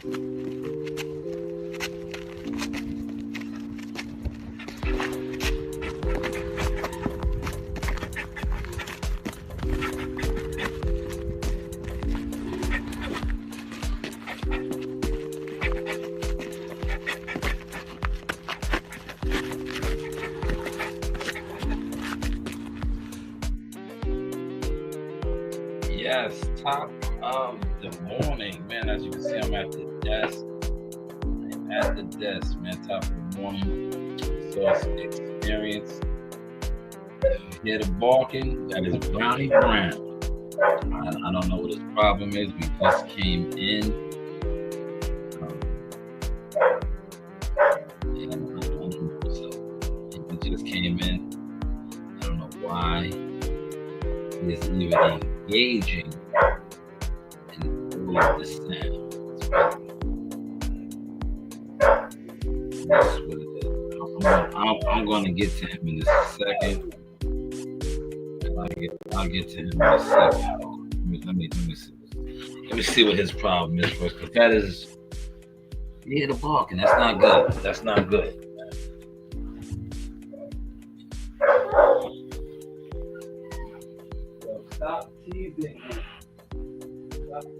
Yes, top of the morning, man. As you can see, I'm at the desk. At the desk, man. Top of the morning. Source experience. You hear the barking? That is Brownie Brown. I don't know what his problem is. We just came in. And I don't know. So he just came in. I don't know why he isn't even engaging in all of the sound. That's what it is. I'm going to get to him in a second. I'll get to him in a second. Let me see. Let me see what his problem is first. Because that is, you hear the barking. That's not good. That's not good. Stop teasing. Stop teasing.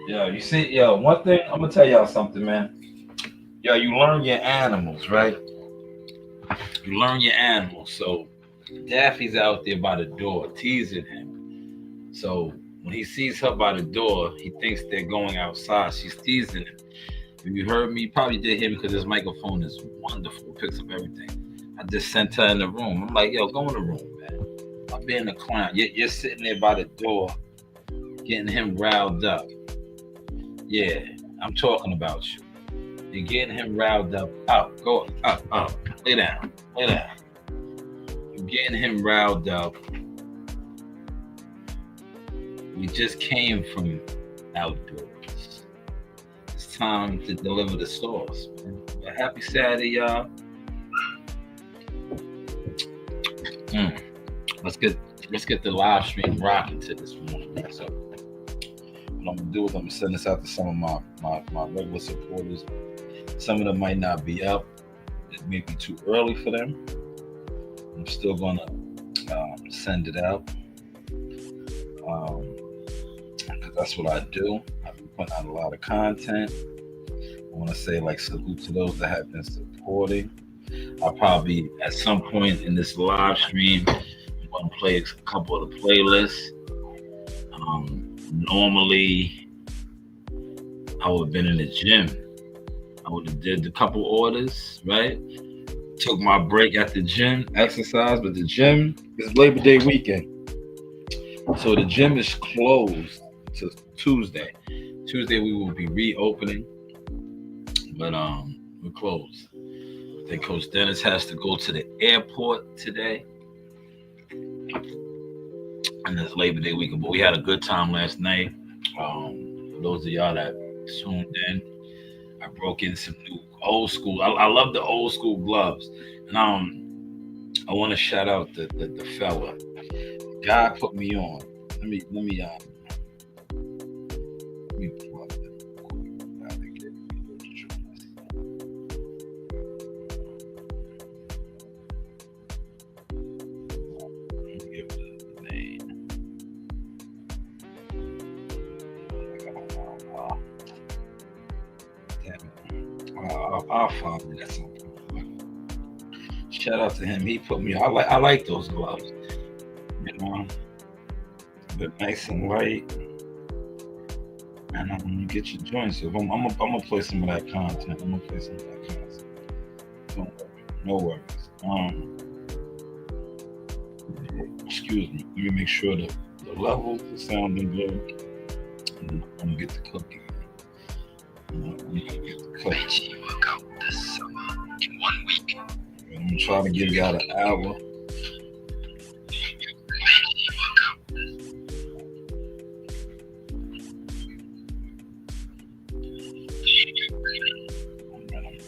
Yo, you see, one thing, I'm gonna tell y'all something, man. Yo, you learn your animals, right? You learn your animals. So Daffy's out there by the door teasing him. So when he sees her by the door, he thinks they're going outside. She's teasing him. If you heard me, you probably did hear me because this microphone is wonderful. It picks up everything. I just sent her in the room. I'm like, yo, go in the room, man. I'm being a clown. You're sitting there by the door getting him riled up. Yeah, I'm talking about you. You're getting him riled up. Up, go up. Lay down. You're getting him riled up. We just came from outdoors. It's time to deliver the sauce, man. But happy Saturday, y'all. Let's get the live stream rocking to this morning. So what I'm gonna do is I'm gonna send this out to some of my regular supporters. Some of them might not be up. It may be too early for them. I'm still gonna send it out because that's what I do. I've been putting out a lot of content. I want to say salute to those that have been supporting. I'll probably at some point in this live stream I'm gonna play a couple of the playlists. Normally, I would have been in the gym. I would have did a couple orders, right? Took my break at the gym, exercise, but the gym is Labor Day weekend. So the gym is closed till Tuesday. Tuesday we will be reopening, but we're closed. I think Coach Dennis has to go to the airport today. And it's Labor Day weekend, but we had a good time last night. For those of y'all that tuned in, I broke in some new old school. I love the old school gloves, and I want to shout out the fella. The guy put me on. Let me plug it. I think it will join us. Let me give the name. I'll find it at some point. Shout out to him. He put me. I like those gloves. You know, they're nice and light, and I'm gonna get your joints. I'm gonna play some of that content. No worries. Excuse me. Let me make sure that the levels are sounding good. And I'm gonna get the cookie. Reggie will come this summer in 1 week. I'm gonna try to give y'all an hour.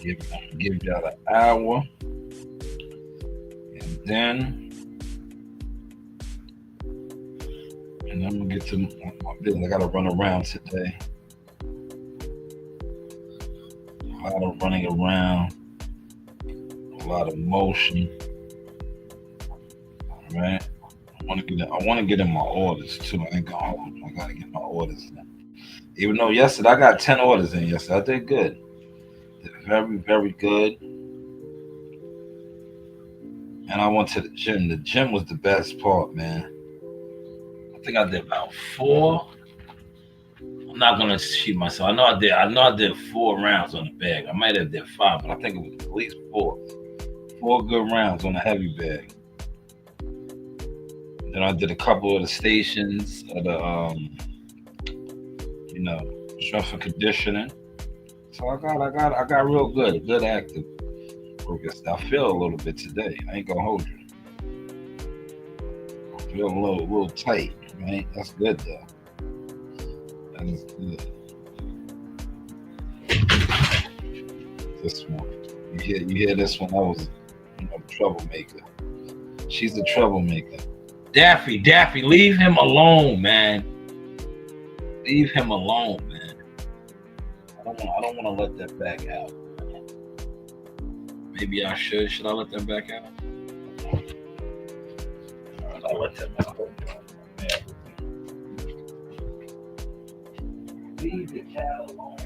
Give y'all an hour, and then I'm gonna get to my business. I gotta run around today. A lot of running around, a lot of motion. Right? I want to get in my orders too. I ain't gonna hold you. I gotta get my orders in. Even though yesterday I got 10 orders in yesterday, I did good. Did very, very good. And I went to the gym. The gym was the best part, man. I think I did about 4. I'm not gonna cheat myself. I know I did 4 rounds on the bag. I might have did 5, but I think it was at least 4. 4 good rounds on the heavy bag. Then I did a couple of the stations of the strength and conditioning. So I got real good active focus. I feel a little bit today. I ain't gonna hold you. I feel a little tight, right? That's good though. That is good. This one. You hear this one? I was troublemaker. She's a troublemaker. Daffy, leave him alone, man. Leave him alone, man. I don't want to let that back out. Maybe I should. Should I let that back out? Alright, I'll let that back out. Leave the cat alone.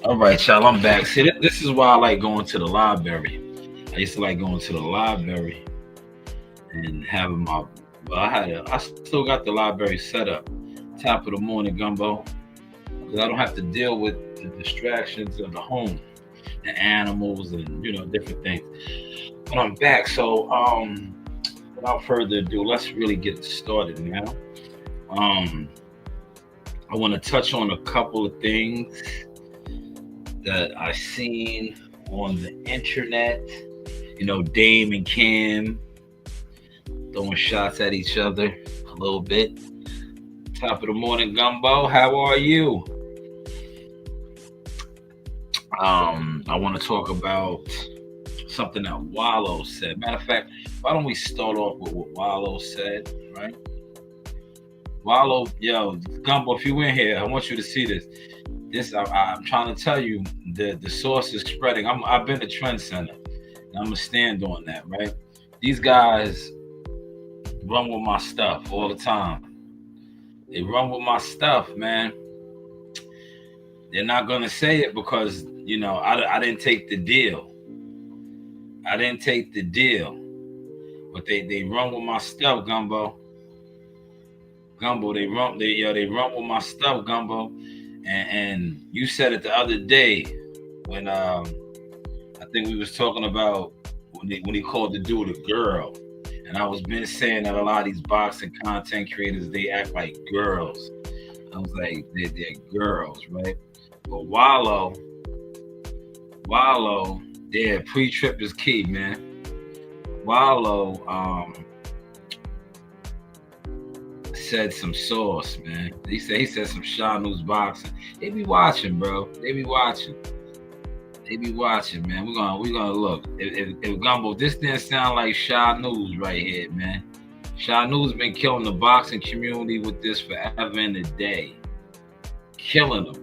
All right, y'all, I'm back. See, this is why I like going to the library. I used to like going to the library and having my. I still got the library set up. Top of the morning gumbo, because I don't have to deal with the distractions of the home, the animals, and different things. But I'm back, so without further ado, let's really get started now. I want to touch on a couple of things that I seen on the internet. Dame and Kim throwing shots at each other a little bit. Top of the morning gumbo, how are you? I want to talk about something that Wallo said. Matter of fact, why don't we start off with what Wallo said, right? Wallo, yo, gumbo, if you in here, I want you to see this. I'm trying to tell you, the source is spreading. I've been a trend center, and I'm gonna stand on that, right? These guys run with my stuff all the time. They run with my stuff, man. They're not gonna say it because I didn't take the deal. I didn't take the deal, but they run with my stuff, gumbo. Gumbo, they run with my stuff, gumbo. And you said it the other day when I think we was talking about when he called the dude a girl, and I was been saying that a lot of these boxing content creators, they act like girls. I was like, they're girls, right? But Wallo, yeah, pre-trip is key, man. Wallo said some sauce, man. He said some Shanewz boxing. They be watching, bro. They be watching, man. We're gonna look. If Gumbo, this didn't sound like Shanewz right here, man. Shanewz been killing the boxing community with this forever and a day. Killing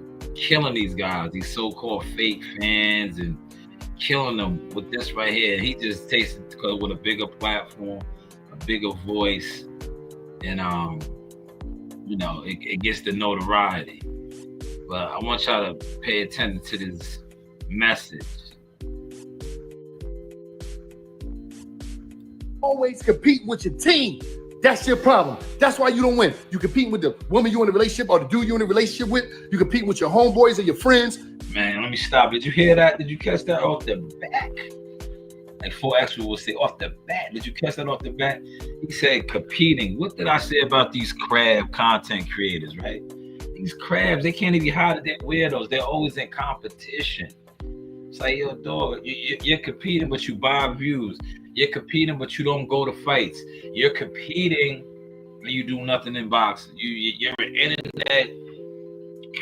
these guys, these so-called fake fans, and killing them with this right here. He just takes it with a bigger platform, a bigger voice, and it gets the notoriety. But I want y'all to pay attention to this message. Always compete with your team. That's your problem. That's why you don't win. You compete with the woman you're in a relationship or the dude you're in a relationship with. You compete with your homeboys or your friends. Man, let me stop. Did you hear that? Did you catch that off the back? Like 4X will say off the bat. Did you catch that off the bat? He said competing. What did I say about these crab content creators, right? These crabs, they can't even hide it. They're weirdos. They're always in competition. It's like, yo, dog, you're competing, but you buy views. You're competing, but you don't go to fights. You're competing, and you do nothing in boxing. You're an internet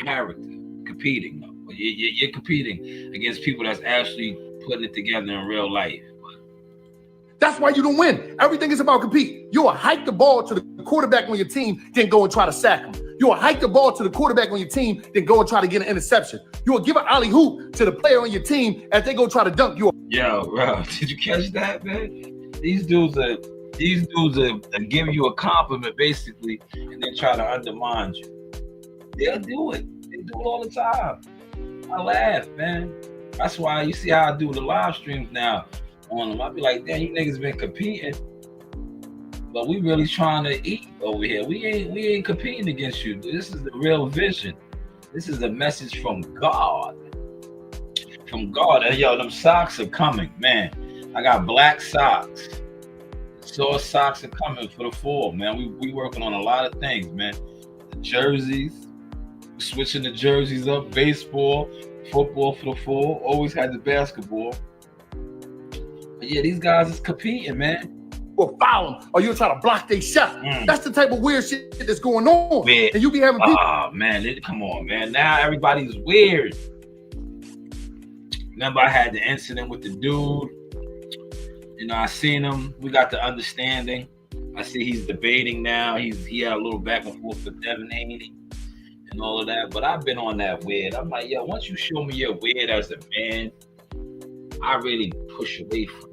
character competing, though. You're competing against people that's actually putting it together in real life. That's why you don't win. Everything is about compete. You'll hike the ball to the quarterback on your team, then go and try to sack him. You'll hike the ball to the quarterback on your team, then go and try to get an interception. You'll give an alley-oop to the player on your team as they go try to dunk you. Yo, bro, did you catch that, man? These dudes are giving you a compliment, basically, and then try to undermine you. They'll do it. They do it all the time. I laugh, man. That's why you see how I do the live streams now on them. I be like, damn, you niggas been competing, but we really trying to eat over here. We ain't competing against you. This is the real vision. This is a message from God. From God. And yo, them socks are coming, man. I got black socks. So socks are coming for the fall, man. We working on a lot of things, man. The jerseys, switching the jerseys up, baseball, football for the fall. Always had the basketball. But yeah, these guys is competing, man. Or foul them, or you'll try to block their shot. That's the type of weird shit that's going on. Man. And you be having people. Oh man, come on, man. Now everybody's weird. Remember, I had the incident with the dude. I seen him. We got the understanding. I see he's debating now. He had a little back and forth with Devin Haney and all of that. But I've been on that weird. I'm like, yo, once you show me you're weird as a man, I really push away from you.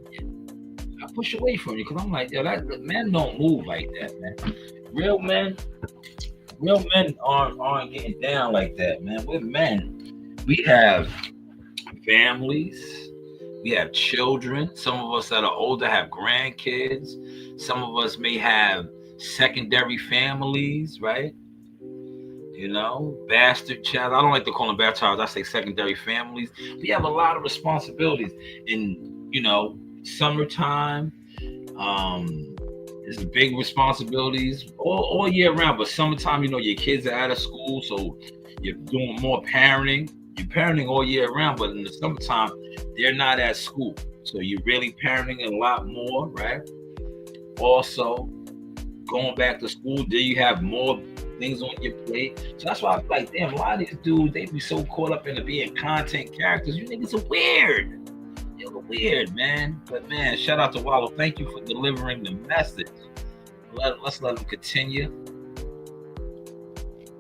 I push away from you because I'm like, yo, men don't move like that, man. Real men aren't getting down like that, man. We're men. We have families. We have children. Some of us that are older have grandkids. Some of us may have secondary families, right? You know, bastard child. I don't like to call them bastard child. I say secondary families. We have a lot of responsibilities. In, you know, summertime, there's big responsibilities all year round. But summertime, you know, your kids are out of school, so you're doing more parenting. You're parenting all year round, but in the summertime, they're not at school. So you're really parenting a lot more, right? Also, going back to school, do you have more things on your plate? So that's why I'm like, damn, a lot of these dudes, they be so caught up in being content characters. You niggas are weird. You're weird, man. But man, shout out to Wallo. Thank you for delivering the message. Let's let them continue.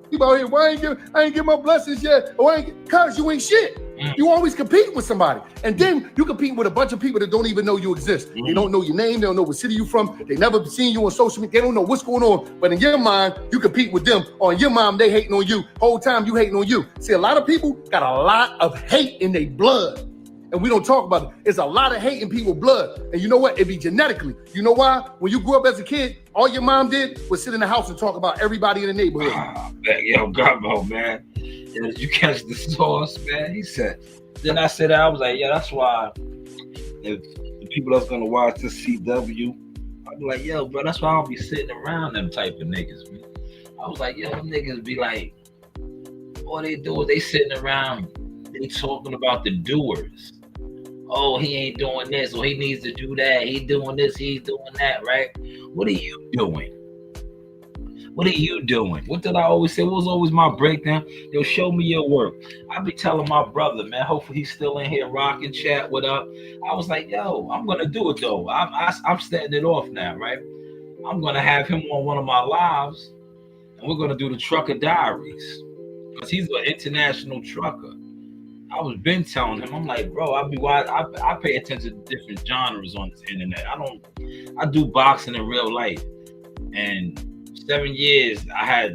You out here, why I ain't get my blessings yet? Or cause you ain't shit. You always compete with somebody. And then you compete with a bunch of people that don't even know you exist. They don't know your name. They don't know what city you from. They never seen you on social media. They don't know what's going on. But in your mind, you compete with them. Or in your mind, they hating on you. Whole time you hating on you. See, a lot of people got a lot of hate in their blood. And we don't talk about it. It's a lot of hate in people's blood. And you know what? It be genetically. You know why? When you grew up as a kid, all your mom did was sit in the house and talk about everybody in the neighborhood. Yo, Gumbo, man. Did you catch the sauce, man? He said. Then I said, I was like, yeah, that's why if the people that's gonna watch this CW, I'd be like, yo, bro, that's why I don't be sitting around them type of niggas, man. I was like, yo, them niggas be like, all they do is they sitting around, they talking about the doers. Oh, he ain't doing this, or he needs to do that. He doing this, he's doing that, right? What are you doing? What are you doing? What did I always say? What was always my breakdown? Yo, show me your work. I be telling my brother, man, hopefully he's still in here rocking chat, what up? I was like, yo, I'm going to do it, though. I'm setting it off now, right? I'm going to have him on one of my lives, and we're going to do the Trucker Diaries, because he's an international trucker. I was been telling him, I'm like, bro, I pay attention to different genres on this internet. I do boxing in real life. And 7 years I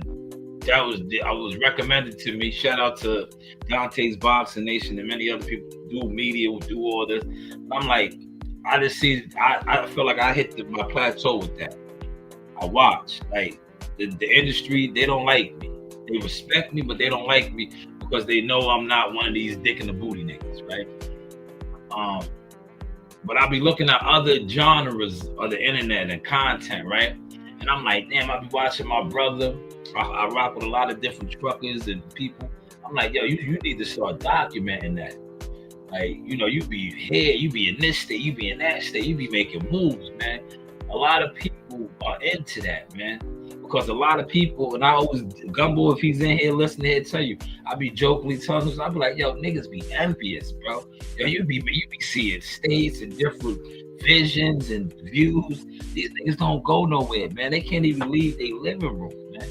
was recommended to me. Shout out to Dante's Boxing Nation and many other people who do media, who do all this. I'm like, I feel like I hit my plateau with that. I watch. Like the industry, they don't like me. They respect me, but they don't like me because they know I'm not one of these dick in the booty niggas, right? But I'll be looking at other genres of the internet and content, right? And I'm like, damn, I'll be watching my brother. I rock with a lot of different truckers and people. I'm like, yo, you need to start documenting that. Like, you know, you be here, you be in this state, you be in that state, you be making moves, man. A lot of people are into that, man. Because a lot of people, and I always, Gumbo, if he's in here listening, he'll tell you, I be jokingly telling him, I be like, yo, niggas be envious, bro. Yo, you be seeing states and different visions and views. These niggas don't go nowhere, man. They can't even leave their living room, man.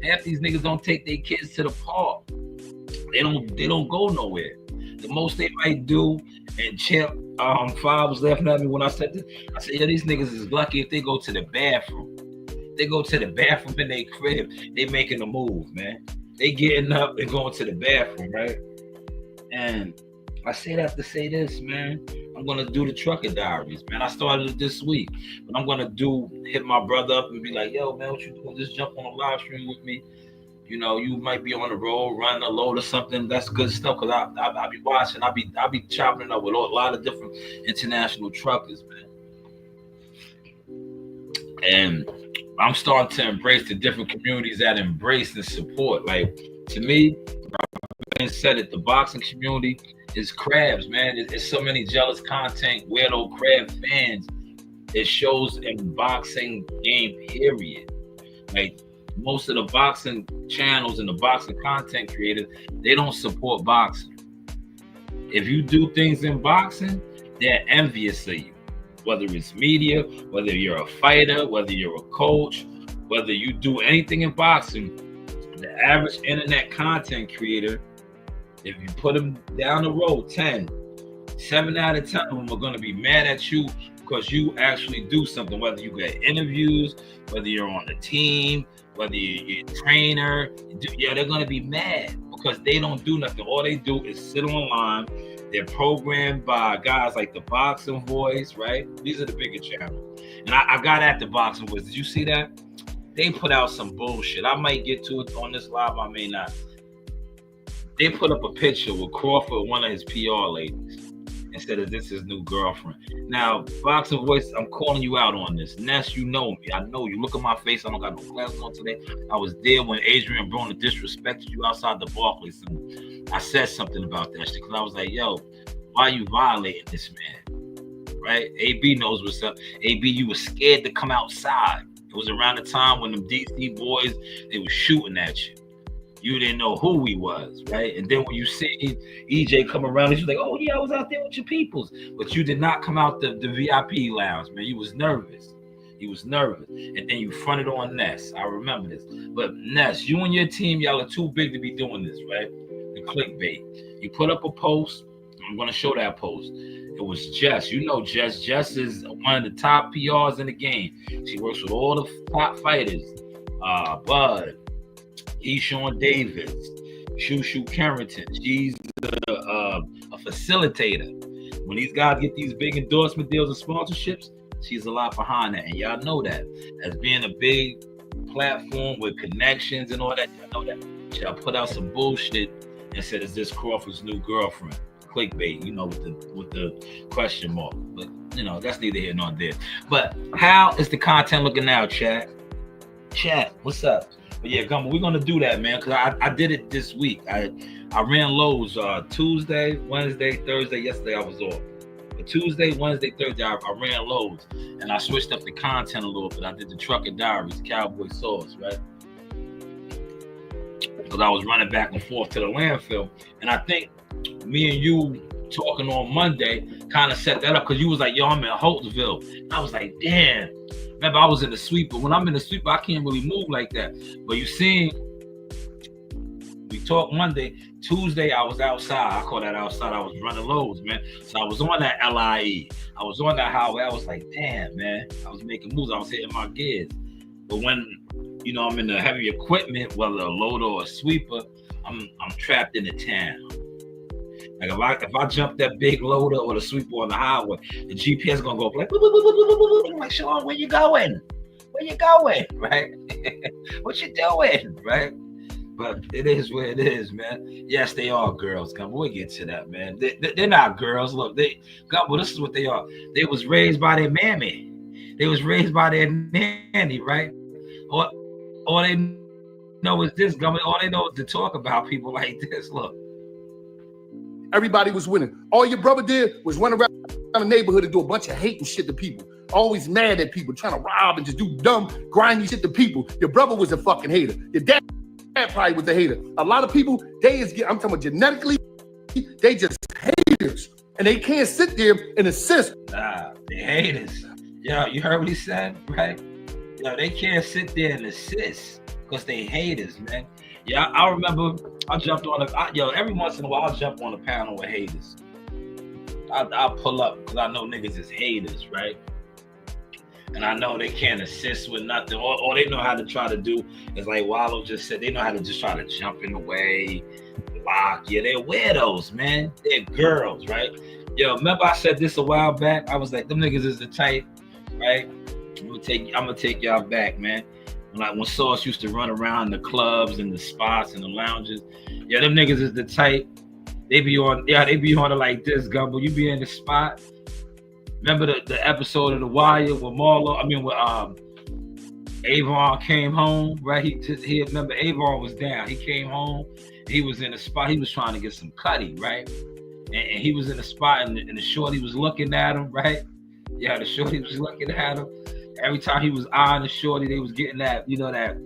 Half these niggas don't take their kids to the park. They don't go nowhere. The most they might do, and Champ 5 was laughing at me when I said this. I said, yeah, these niggas is lucky if they go to the bathroom. They go to the bathroom in their crib, they making a move, man. They getting up and going to the bathroom, right? And I say that to say this, man. I'm gonna do the Trucker Diaries, man. I started it this week, but I'm gonna hit my brother up and be like, yo, man, what you doing? Just jump on a live stream with me. You know, you might be on the road, running a load or something. That's good stuff, because I'll be watching. I'll be chopping it up with a lot of different international truckers, man. And I'm starting to embrace the different communities that embrace and support. Like, to me, I've said it, the boxing community is crabs, man. It's so many jealous content, weirdo crab fans. It shows in boxing game, period. Like, most of the boxing channels and the boxing content creators, they don't support boxing. If you do things in boxing, they're envious of you. Whether it's media, whether you're a fighter, whether you're a coach, whether you do anything in boxing, the average internet content creator, if you put them down the road, 7 out of 10 of them are going to be mad at you because you actually do something, whether you get interviews, whether you're on the team, whether you're a trainer. They're going to be mad because they don't do nothing. All they do is sit online. They're programmed by guys like the Boxing Voice, right? These are the bigger channels. And I got at the Boxing Voice. Did you see that? They put out some bullshit. I might get to it on this live. I may not. They put up a picture with Crawford, one of his PR ladies, and said that this is his new girlfriend. Now, Boxing Voice, I'm calling you out on this. Ness, you know me. I know you. Look at my face. I don't got no glasses on today. I was there when Adrian Broner disrespected you outside the Barclays. I said something about that shit because I was like, yo, why are you violating this man? Right? AB knows what's up. AB, you were scared to come outside. It was around the time when them DC boys, they were shooting at you. You didn't know who he was, right? And then when you see EJ come around, he's like, oh, yeah, I was out there with your peoples. But you did not come out the VIP lounge, man. You was nervous. You was nervous. And then you fronted on Ness. I remember this. But Ness, you and your team, y'all are too big to be doing this, right? The clickbait. You put up a post. I'm going to show that post. It was Jess. You know Jess. Jess is one of the top PRs in the game. She works with all the top fighters. Bud. Keyshawn Davis, Shushu Carrington. She's a facilitator. When these guys get these big endorsement deals and sponsorships, she's a lot behind that. And y'all know that. As being a big platform with connections and all that, y'all know that. Y'all put out some bullshit and said, is this Crawford's new girlfriend? Clickbait, you know, with the question mark. But, you know, that's neither here nor there. But how is the content looking now, chat? Chat, what's up? But yeah, Gumbo, we're gonna do that, man, because I did it this week. I ran lows Tuesday, Wednesday, Thursday. Yesterday I was off. But Tuesday, Wednesday, Thursday, I ran lows, and I switched up the content a little bit. I did the Trucker Diaries, Cowboy Sauce, right? Because I was running back and forth to the landfill, and I think me and you talking on Monday kind of set that up because you was like, yo, I'm in Holtzville. And I was like, damn. Remember, I was in the sweeper. When I'm in the sweeper, I can't really move like that. But you see, we talked Monday. Tuesday, I was outside. I call that outside. I was running lows, man. So I was on that LIE. I was on that highway. I was like, damn, man. I was making moves. I was hitting my gears. But when, you know, I'm in the heavy equipment, whether a loader or a sweeper, I'm trapped in the town. Like if I jump that big loader or the sweeper on the highway, the GPS gonna go up like, I'm like, Sean, where you going? Where you going? Right? What you doing? Right? But it is what it is, man. Yes, they are girls. Come, we'll get to that, man. They're not girls. Look, well, this is what they are. They was raised by their mammy. They was raised by their nanny, right? All they know is this, Gummy. All they know is to talk about people like this. Look. Everybody was winning. All your brother did was run around the neighborhood and do a bunch of hating shit to people. Always mad at people, trying to rob and just do dumb, grimy shit to people. Your brother was a fucking hater. Your dad probably was a hater. A lot of people, I'm talking about genetically, they just haters. And they can't sit there and assist. Nah, they haters. Yo, you heard what he said, right? Yo, they can't sit there and assist because they haters, man. Yeah, I remember I jumped on every once in a while I'll jump on a panel with haters. I'll pull up because I know niggas is haters, right? And I know they can't assist with nothing. All they know how to try to do is like Wallo just said, they know how to just try to jump in the way, block. Yeah, they're weirdos, man. They're girls, right? Yo, remember I said this a while back? I was like, them niggas is the type, right? I'm gonna take y'all back, man. Like when Sauce used to run around the clubs and the spots and the lounges. Yeah, them niggas is the type. They be on it like this, Gumbo. You be in the spot. Remember the episode of The Wire with Avon came home, right? He remember Avon was down. He came home. He was in the spot. He was trying to get some cutty, right? And he was in the spot and the shorty was looking at him, right? Yeah, the shorty was looking at him. Every time he was eyeing the shorty, they was getting that, you know, that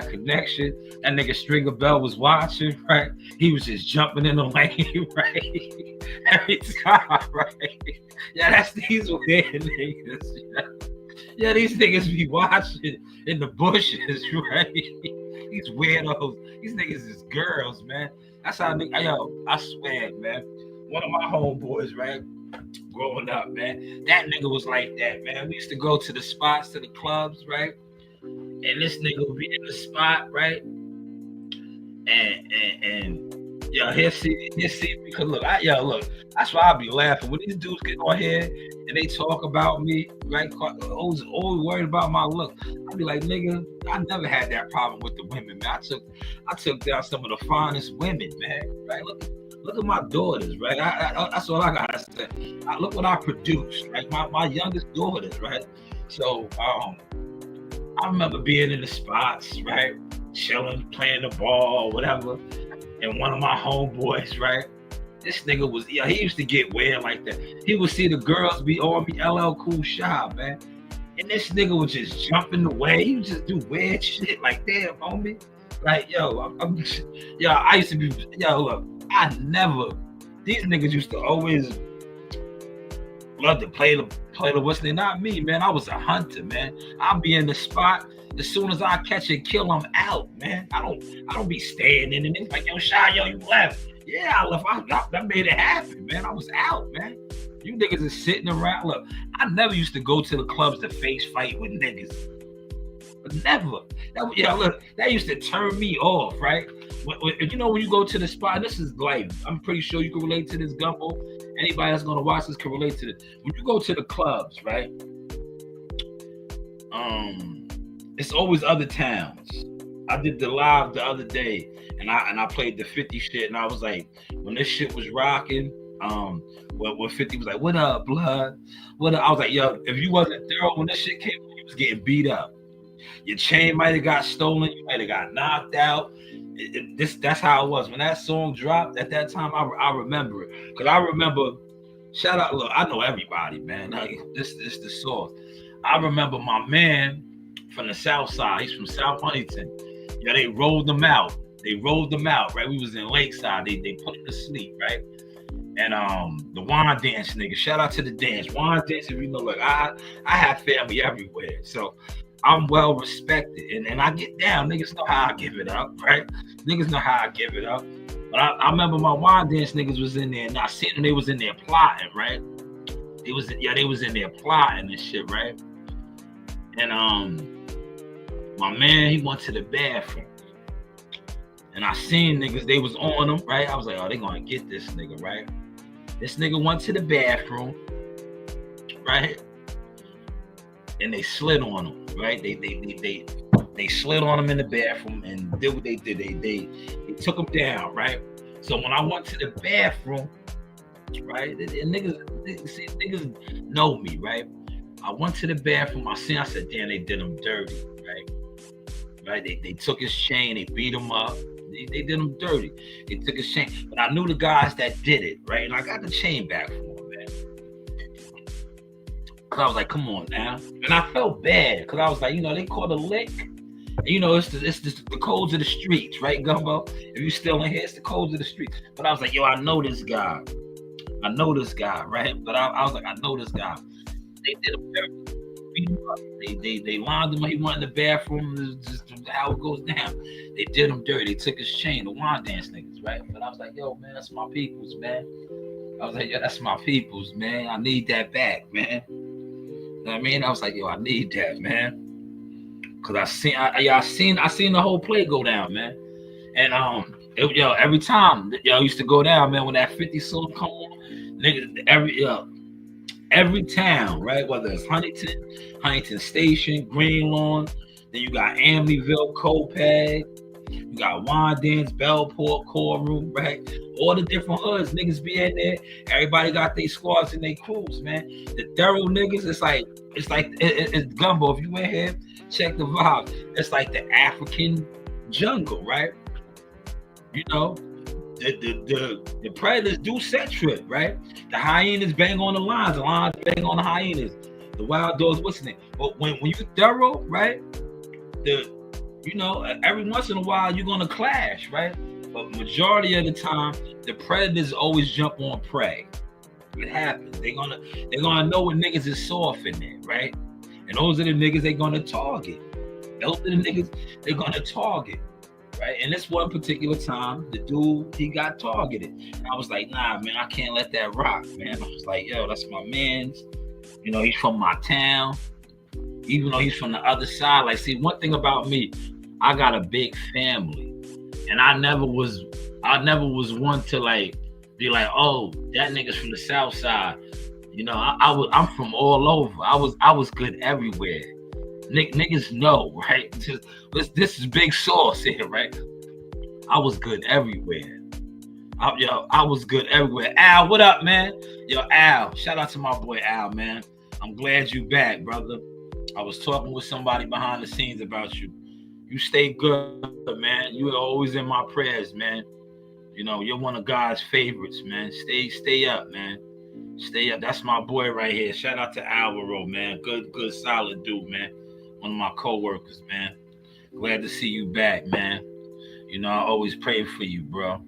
connection. That nigga Stringer Bell was watching, right? He was just jumping in the lane, right? Every time, right? Yeah, that's these weird niggas. Yeah, these niggas be watching in the bushes, right? These weirdos. These niggas is girls, man. That's how I swear, man. One of my homeboys, right? growing up, man. That nigga was like that, man. We used to go to the spots, to the clubs, right? And this nigga would be in the spot, right? And yo, he'll see me because look, that's why I be laughing when these dudes get on here and they talk about me, right? Always worried about my look. I be like, nigga, I never had that problem with the women, man. I took down some of the finest women, man. Right? Look at my daughters, right? That's all I gotta say. Look what I produced, right? My youngest daughters, right? So I remember being in the spots, right? Chilling, playing the ball, whatever. And one of my homeboys, right? This nigga was, he used to get weird like that. He would see the girls be on me, LL Cool Shop, man. And this nigga would just jump in the way. He would just do weird shit like, damn, homie. Like, I used to be, look, these niggas used to always love to play the what's name, not me, man. I was a hunter, man. I'll be in the spot. As soon as I catch and kill, I'm out, man. I don't be staying in and it's like, yo, Shy, you left. Yeah, I left. I made it happen, man. I was out, man. You niggas is sitting around. Look, I never used to go to the clubs to face fight with niggas. Never. That used to turn me off, right? When you go to the spot, this is life. I'm pretty sure you can relate to this, Gumbo. Anybody that's gonna watch this can relate to this. When you go to the clubs, right? It's always other towns. I did the live the other day, and I played the 50 shit, and I was like, when this shit was rocking, when 50 was like, what up, blood? What up? I was like, yo, if you wasn't thorough when this shit came, you was getting beat up. Your chain might have got stolen. You might have got knocked out. That's how it was. When that song dropped at that time, I remember it. Because I remember, shout out, look, I know everybody, man. Like, this the source. I remember my man from the South Side. He's from South Huntington. Yeah, they rolled them out. Right? We was in Lakeside. They put him to sleep, right? And the wine dance nigga. Shout out to the dance. Wine dance, if you know, look, I have family everywhere. So I'm well respected, and I get down. Niggas know how I give it up, right? Niggas know how I give it up. But I remember my wine dance niggas was in there, and I seen them. They was in there plotting, right? They was in there plotting and shit, right? And my man, he went to the bathroom, and I seen niggas. They was on him, right? I was like, oh, they gonna get this nigga, right? This nigga went to the bathroom, right? And they slid on him, right? They slid on him in the bathroom and did what they did. They took him down, right? So when I went to the bathroom, right, and niggas know me, right? I went to the bathroom. I said, damn, they did him dirty, right? Right? They took his chain, they beat him up. They did him dirty. They took his chain, but I knew the guys that did it, right? And I got the chain back for him, man. I was like, come on now. And I felt bad because I was like, they caught a lick. And, it's the codes of the streets, right, Gumbo? If you still in here, it's the codes of the streets. But I was like, yo, I know this guy, right? But I was like, I know this guy. They did him dirty. They lined him up. He went in the bathroom. This is just how it goes down. They did him dirty. They took his chain, the wine dance niggas, right? But I was like, yo, man, that's my peoples, man. I was like, yo, that's my peoples, man. I need that back, man. You know what I mean? I was like, yo, I need that, man. Cause I seen the whole play go down, man. And every time used to go down, man, when that 50 song come on, niggas, every town, right? Whether it's Huntington Station, Greenlawn, then you got Amityville, Copeg, you got Wine Dance, Bellport, Courtroom, right? All the different hoods, niggas be in there. Everybody got their squads and their crews, man. The thorough niggas, it's Gumbo. If you in here, check the vibe. It's like the African jungle, right? The predators do set trip, right? The hyenas bang on the lions bang on the hyenas. The wild dogs listening. But when you thorough, right? Every once in a while you're gonna clash, right? But majority of the time, the predators always jump on prey. It happens. They're gonna know what niggas is soft in there, right? And those are the niggas they're gonna target. Those are the niggas they're gonna target. right? And this one particular time, the dude, he got targeted. And I was like, nah, man, I can't let that rock, man. I was like, yo, that's my man's. You know, he's from my town. Even though he's from the other side. Like, see, one thing about me, I got a big family. And I never was one to like be like, oh, that nigga's from the South Side. You know, I'm from all over. I was good everywhere. Niggas know, right? This is big sauce here, right? I was good everywhere. I was good everywhere. Al, what up, man? Yo, Al, shout out to my boy Al, man. I'm glad you back, brother. I was talking with somebody behind the scenes about you. You stay good, man. You are always in my prayers, man. You know, you're one of God's favorites, man. Stay up, man. Stay up. That's my boy right here. Shout out to Alvaro, man. Good, solid dude, man. One of my co-workers, man. Glad to see you back, man. You know, I always pray for you, bro.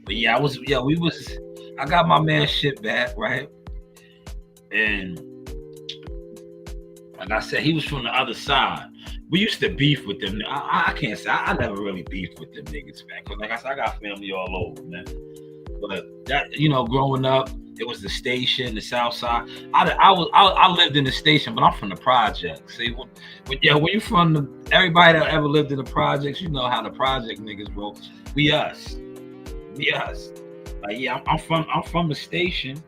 But yeah, I got my man shit back, right? And like I said, he was from the other side. We used to beef with them. I can't say I never really beefed with them niggas, man. Cause like I said, I got family all over, man. But that, you know, growing up, it was the station, the South Side. I lived in the station, but I'm from the projects. See, when you from everybody that ever lived in the projects, you know how the project niggas roll. We us. Like, yeah, I'm from the station,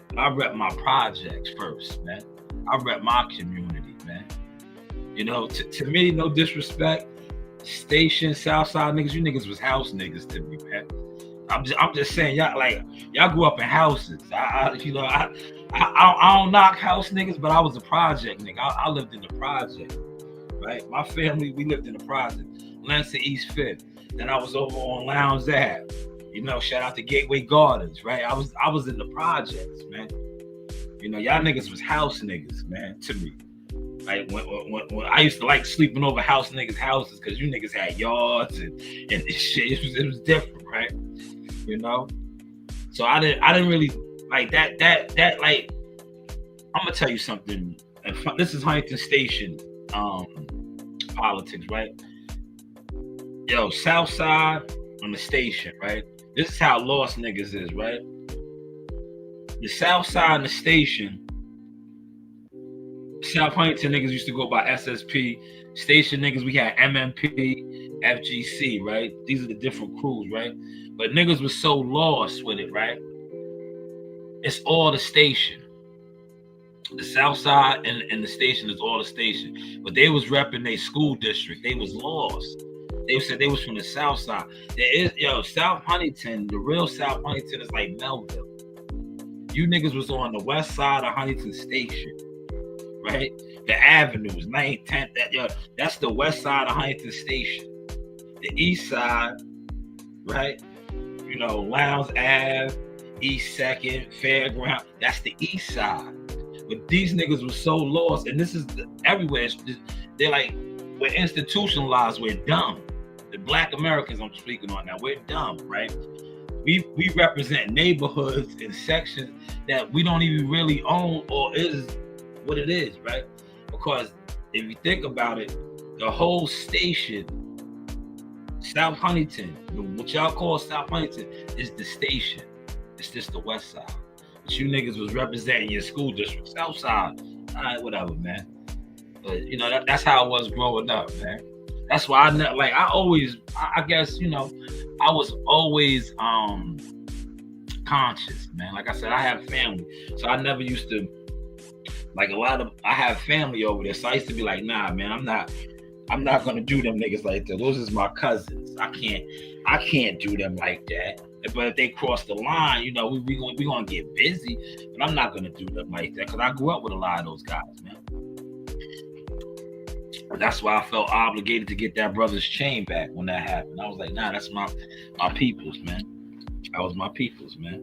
but I rep my projects first, man. I rep my community, man. You know, to me, no disrespect, station, Southside niggas, you niggas was house niggas to me, man. I'm just saying, y'all grew up in houses. I don't knock house niggas, but I was a project nigga. I lived in the project, right? My family, we lived in the project. Lansing East 5th. Then I was over on Lounge Ave. You know, shout out to Gateway Gardens, right? I was in the projects, man. You know, y'all niggas was house niggas, man, to me. Like when I used to like sleeping over house niggas' houses because you niggas had yards and shit. It was different, right? You know? So I didn't really like that like, I'm gonna tell you something. This is Huntington Station politics, right? Yo, South Side on the station, right? This is how lost niggas is, right? The South Side and the station, South Huntington niggas used to go by SSP. Station niggas, we had MMP, FGC, right? These are the different crews, right? But niggas was so lost with it, right? It's all the station. The South Side and the station is all the station. But they was repping their school district. They was lost. They said they was from the South Side. South Huntington, the real South Huntington is like Melville. You niggas was on the west side of Huntington Station, right? The avenues, 9th, 10th, that's the west side of Huntington Station. The east side, right? You know, Lounge Ave, East 2nd, Fairground, that's the east side. But these niggas was so lost, and this is everywhere. They're like, we're institutionalized, we're dumb. The Black Americans I'm speaking on now, we're dumb, right? We represent neighborhoods and sections that we don't even really own or is what it is, right? Because if you think about it, the whole station, South Huntington, what y'all call South Huntington, is the station. It's just the west side. But you niggas was representing your school district, South Side. All right, whatever, man. But you know, that's how I was growing up, man. That's why I guess, you know, I was always conscious, man. Like I said, I have family. So I never used to, like I have family over there. So I used to be like, nah, man, I'm not gonna do them niggas like that. Those is my cousins. I can't do them like that. But if they cross the line, you know, we gonna get busy. But I'm not gonna do them like that because I grew up with a lot of those guys, man. That's why I felt obligated to get that brother's chain back when that happened. I was like, nah, that's my peoples, man. That was my peoples, man.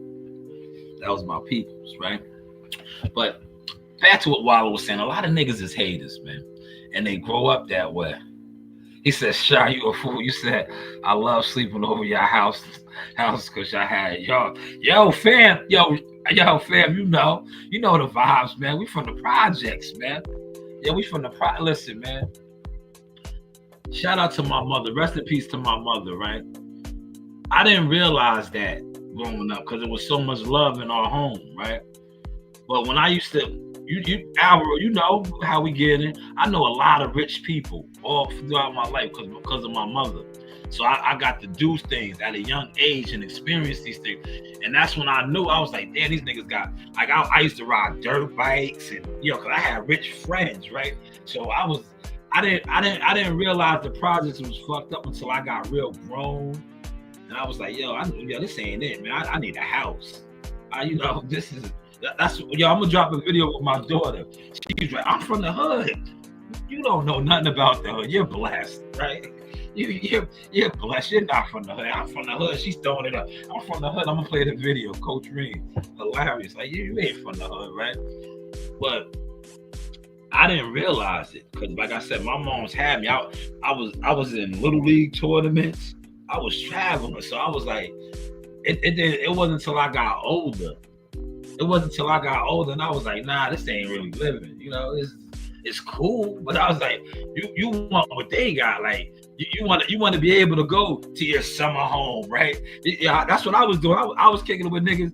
That was my peoples, right? But back to what Wallo was saying, a lot of niggas is haters, man. And they grow up that way. He said, Shy, you a fool. You said, I love sleeping over your house because I had y'all. Yo, fam, you know the vibes, man. We from the projects, man. Yeah, we from the listen, man. Shout out to my mother. Rest in peace to my mother, right? I didn't realize that growing up because there was so much love in our home, right? But when I used to, Alvaro, you know how we get in. I know a lot of rich people all throughout my life because of my mother. So I got to do things at a young age and experience these things. And that's when I knew, I was like, damn, these niggas got, like, I used to ride dirt bikes and, because I had rich friends, right? So I didn't realize the project was fucked up until I got real grown. And I was like, this ain't it, man. I need a house. That's I'm gonna drop a video with my daughter. She's like, I'm from the hood. You don't know nothing about the hood. You're blessed, right? You're blessed. You're not from the hood. I'm from the hood. She's throwing it up. I'm from the hood. I'm gonna play the video. Coach Reed, hilarious. Like you ain't from the hood, right? But I didn't realize it because, like I said, my mom's had me. I was in little league tournaments. I was traveling, so I was like, it wasn't until I got older. It wasn't until I got older, and I was like, nah, this ain't really living. It's cool, but I was like, you want what they got, like. You want to be able to go to your summer home, right? Yeah, that's what I was doing. I was kicking it with niggas.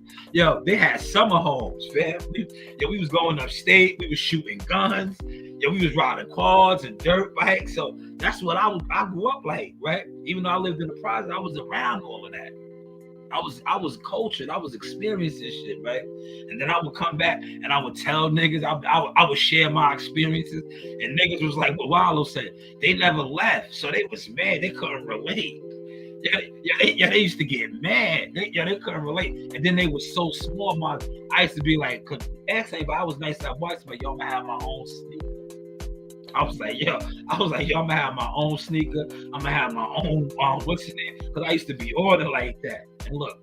They had summer homes, fam. We was going upstate. We was shooting guns. We was riding quads and dirt bikes. So that's what I grew up like, right? Even though I lived in the project, I was around all of that. I was cultured. I was experiencing shit, right? And then I would come back and I would tell niggas, I would share my experiences. And niggas was like what Wallo said. They never left. So they was mad. They couldn't relate. They used to get mad. They couldn't relate. And then they was so small. I used to be like, cause actually, but I was nice at once, but I'm gonna have my own sneaker. I was like, I'm gonna have my own sneaker. I'm gonna have my own, what's his name? Because I used to be ordered like that. And look,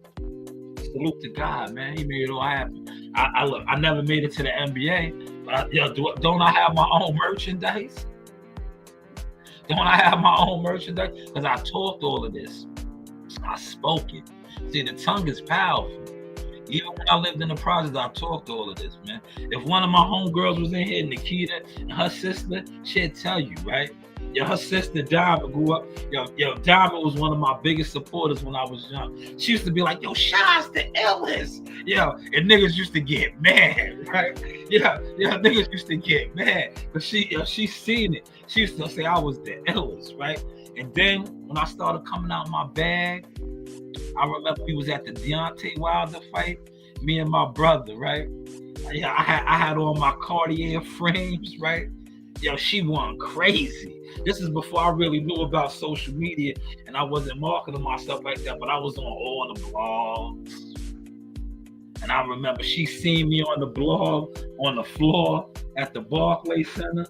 salute to God, man. He made it all happen. I never made it to the NBA, but don't I have my own merchandise? Don't I have my own merchandise? Because I talked all of this. I spoke it. See, the tongue is powerful. Even when I lived in the project, I talked all of this, man. If one of my homegirls was in here, Nikita, and her sister, she'd tell you, right? Her sister Diamond grew up. Diamond was one of my biggest supporters when I was young. She used to be like, Shanewz the illest. And niggas used to get mad, right? Niggas used to get mad because she seen it. She used to say I was the illest, right? And then when I started coming out my bag, I remember we was at the Deontay Wilder fight, me and my brother, right? I had on my Cartier frames, right? She went crazy. This is before I really knew about social media and I wasn't marketing myself like that, but I was on all the blogs. And I remember she seen me on the blog, on the floor at the Barclays Center.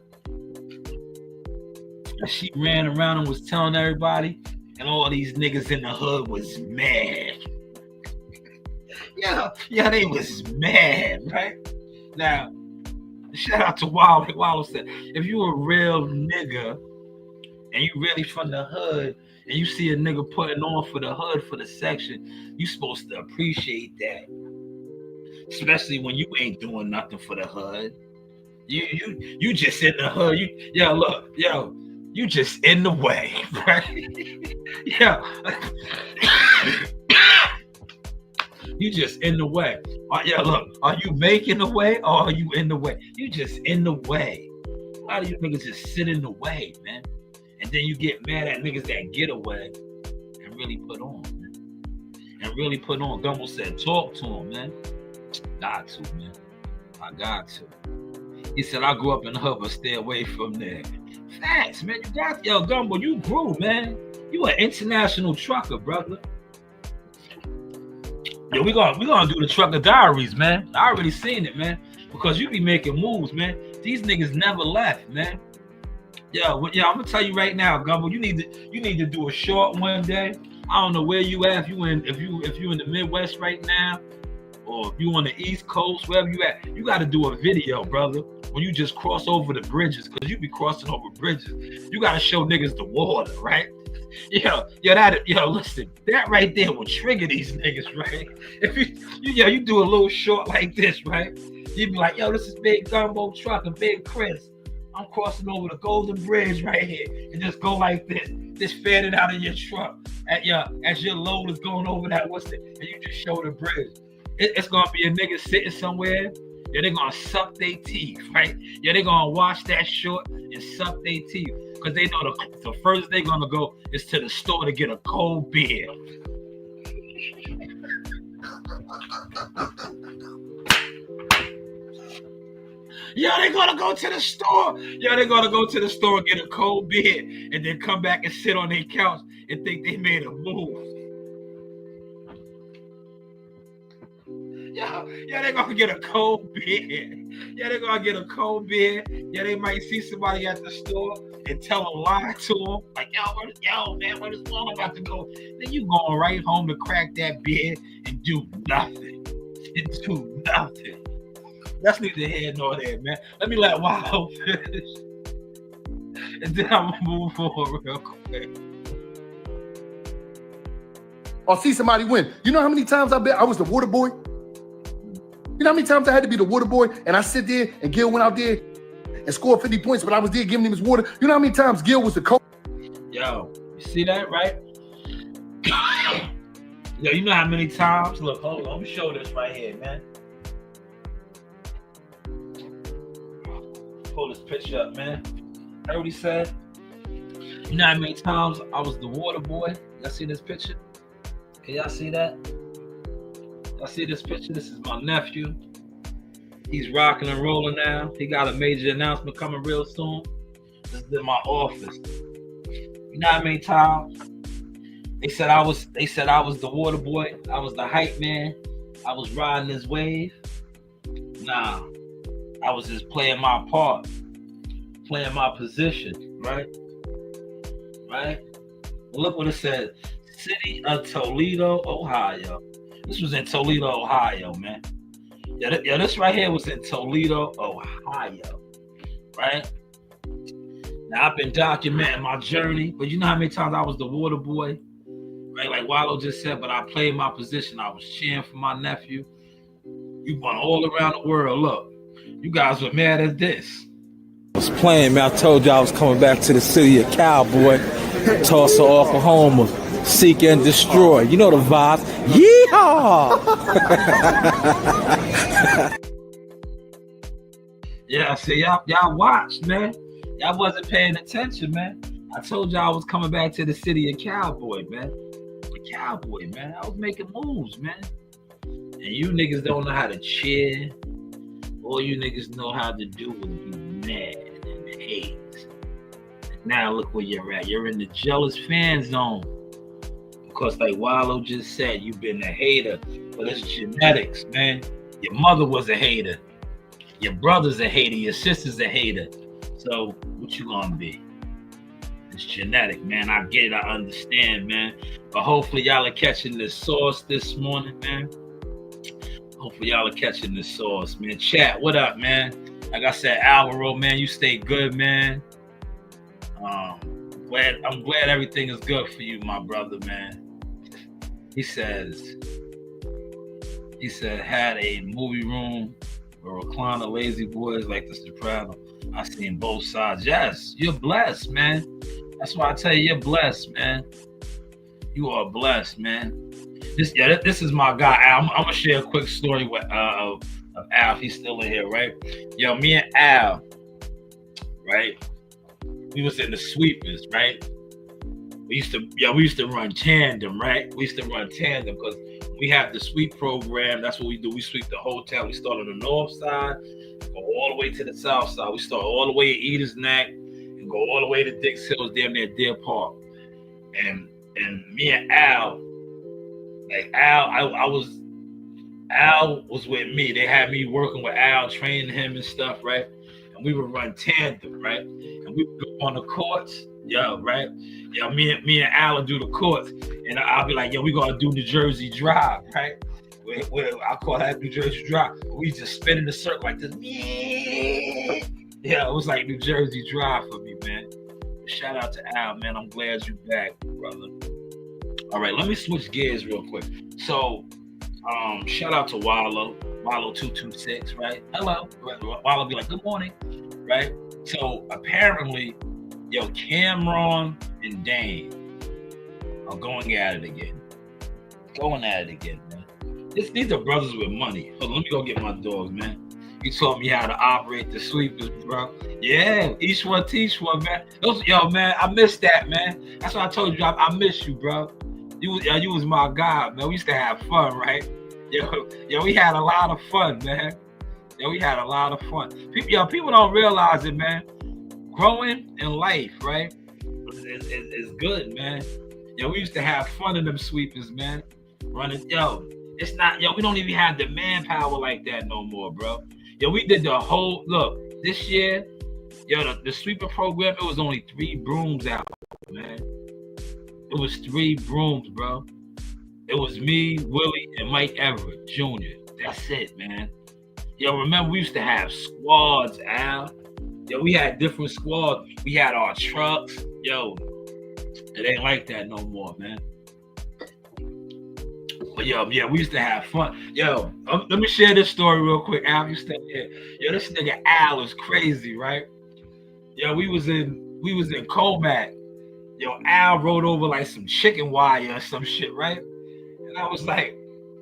And she ran around and was telling everybody, and all these niggas in the hood was mad. They was mad, right? Now, shout out to Wallo. Wallo said, if you a real nigga and you really from the hood and you see a nigga putting on for the hood, for the section, you supposed to appreciate that. Especially when you ain't doing nothing for the hood. You just in the hood. You just in the way, right? You just in the way. Are you making the way or are you in the way? You just in the way. A lot of you niggas just sit in the way, man. And then you get mad at niggas that get away and really put on, man. Gumbo said, talk to him, man. Got to, man. I got to. He said, I grew up in the hood, but stay away from there. Facts, man. You got, Gumbo, you grew, man. You an international trucker, brother. We gonna do the trucker diaries, man. I already seen it, man. Because you be making moves, man. These niggas never left, man. I'm gonna tell you right now, Gumbo. You need to do a short one day. I don't know where you at. If you in the Midwest right now, or if you on the East Coast, wherever you at, you got to do a video, brother. When you just cross over the bridges, because you be crossing over bridges, you got to show niggas the water, right? Listen, that right there will trigger these niggas, right? If you do a little short like this, right? You be like, this is Big Gumbo Truck and Big Chris. I'm crossing over the Golden Bridge right here, and just go like this. Just fan it out of your truck as your load is going over that and you just show the bridge. It's gonna be a nigga sitting somewhere. Yeah, they're gonna suck their teeth, right? Yeah, they're gonna watch that short and suck their teeth because they know the first they're gonna go is to the store to get a cold beer. Yo, they're gonna go to the store. Yo, they're gonna go to the store and get a cold beer and then come back and sit on their couch and think they made a move. Yo, they're gonna get a cold beer. Yeah, they're gonna get a cold beer. Yeah, they might see somebody at the store and tell a lie to them. Like, yo, man, where this one about to go? Then you going right home to crack that beer and do nothing. That's neither here nor there, man. Let me let Wallo finish. And then I'm gonna move forward real quick. Or see somebody win. You know how many times I bet I was the water boy? You know how many times I had to be the water boy and I sit there and Gil went out there and scored 50 points, but I was there giving him his water? You know how many times Gil was the coach? Yo, you see that, right? Yo, you know how many times? Look, hold on, let me show this right here, man. Pull this picture up, man. Heard what he said? You know how many times I was the water boy? Y'all see this picture? Can y'all see that? Y'all see this picture? This is my nephew. He's rocking and rolling now. He got a major announcement coming real soon. This is in my office. You know how many times they said I was the water boy, I was the hype man, I was riding this wave? Nah. I was just playing my part, playing my position, right? Right? Look what it said. City of Toledo, Ohio. This was in Toledo, Ohio, man. Yeah, this right here was in Toledo, Ohio, right? Now, I've been documenting my journey, but you know how many times I was the water boy? Right? Like Wallo just said, but I played my position. I was cheering for my nephew. You went all around the world. Look. You guys were mad at this. I was playing, man. I told you I was coming back to the city of Cowboy, Tulsa, Oklahoma, seek and destroy. You know the vibes. Yeehaw! Yeah, see, y'all watched, man. Y'all wasn't paying attention, man. I told y'all I was coming back to the city of Cowboy, man. The Cowboy, man. I was making moves, man. And you niggas don't know how to cheer. All you niggas know how to do is be mad and hate. Now look where you're at. You're in the jealous fan zone. Because like Wallo just said, you've been a hater. But it's genetics, man. Your mother was a hater. Your brother's a hater. Your sister's a hater. So what you gonna be? It's genetic, man. I get it. I understand, man. But hopefully y'all are catching this sauce this morning, man. Hopefully y'all are catching the sauce, man. Chat, what up, man? Like I said, Alvaro, man, you stay good, man. I'm glad everything is good for you, my brother, man. He said, had a movie room where recliner lazy boys like the Soprano. I seen both sides. Yes, you're blessed, man. That's why I tell you, you're blessed, man. You are blessed, man. This is my guy, Al. I'm gonna share a quick story with of Al. He's still in here, right? Yo, me and Al, right? We was in the sweepers, right? We used to run tandem, right? We used to run tandem because we have the sweep program. That's what we do. We sweep the whole town. We start on the north side, go all the way to the south side. We start all the way at Edith's Neck and go all the way to Dix Hills, damn near Deer Park. And me and Al. Like Al was with me. They had me working with Al, training him and stuff, right? And we would run tandem, right? And we would go on the courts, right? Me and Al would do the courts, and I'll be like, we gonna do New Jersey Drive, right? I call that New Jersey Drive. We just spin in a circle like this. Yeah, it was like New Jersey Drive for me, man. Shout out to Al, man. I'm glad you back, brother. All right, let me switch gears real quick. So, shout out to Wallo 226, right? Hello. Wallo be like, good morning. right? So apparently, yo, Cameron and Dane are going at it again. Going at it again, man. These are brothers with money. Hold on, let me go get my dogs, man. You taught me how to operate the sweepers, bro. Yeah, each one teach one, man. Yo, man, I miss that, man. That's why I told you, I miss you, bro. You was my guy, man. We used to have fun, right? Yo, we had a lot of fun, man. Yo, we had a lot of fun. People don't realize it, man. Growing in life, right, is good, man. Yo, we used to have fun in them sweepers, man. Running, it's not, we don't even have the manpower like that no more, bro. Yo, we did the whole, look, this year, the sweeper program, it was only 3 brooms out, man. It was 3 brooms, bro. It was me, Willie, and Mike Everett Jr. That's it, man. Yo, remember, we used to have squads, Al. Yo, we had different squads. We had our trucks. Yo, it ain't like that no more, man. But we used to have fun. Yo, let me share this story real quick. Al, you stay here. Yo, this nigga Al is crazy, right? Yo, we was in Comac. Yo, Al rode over like some chicken wire or some shit, right? And I was like,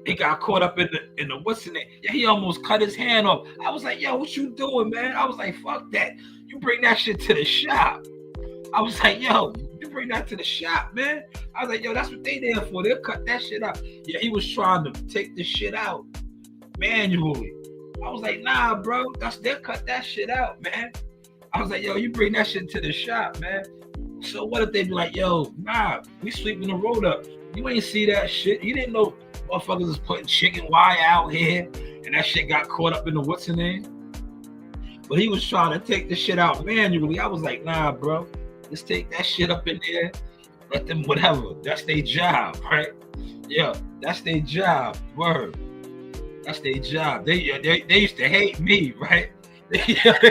he got caught up in the what's in it? Yeah, he almost cut his hand off. I was like, yo, what you doing, man? I was like, fuck that. You bring that shit to the shop. I was like, yo, you bring that to the shop, man. I was like, yo, that's what they there for. They'll cut that shit out. Yeah, he was trying to take this shit out manually. I was like, nah, bro, they'll cut that shit out, man. I was like, yo, you bring that shit to the shop, man. So what if they be like, yo, nah, we sweeping the road up. You ain't see that shit. You didn't know motherfuckers was putting chicken wire out here and that shit got caught up in the what's the name? But he was trying to take the shit out manually. I was like, nah, bro. Let's take that shit up in there. Let them whatever. That's their job, right? Yeah, that's their job. Word. That's their job. They used to hate me, right? They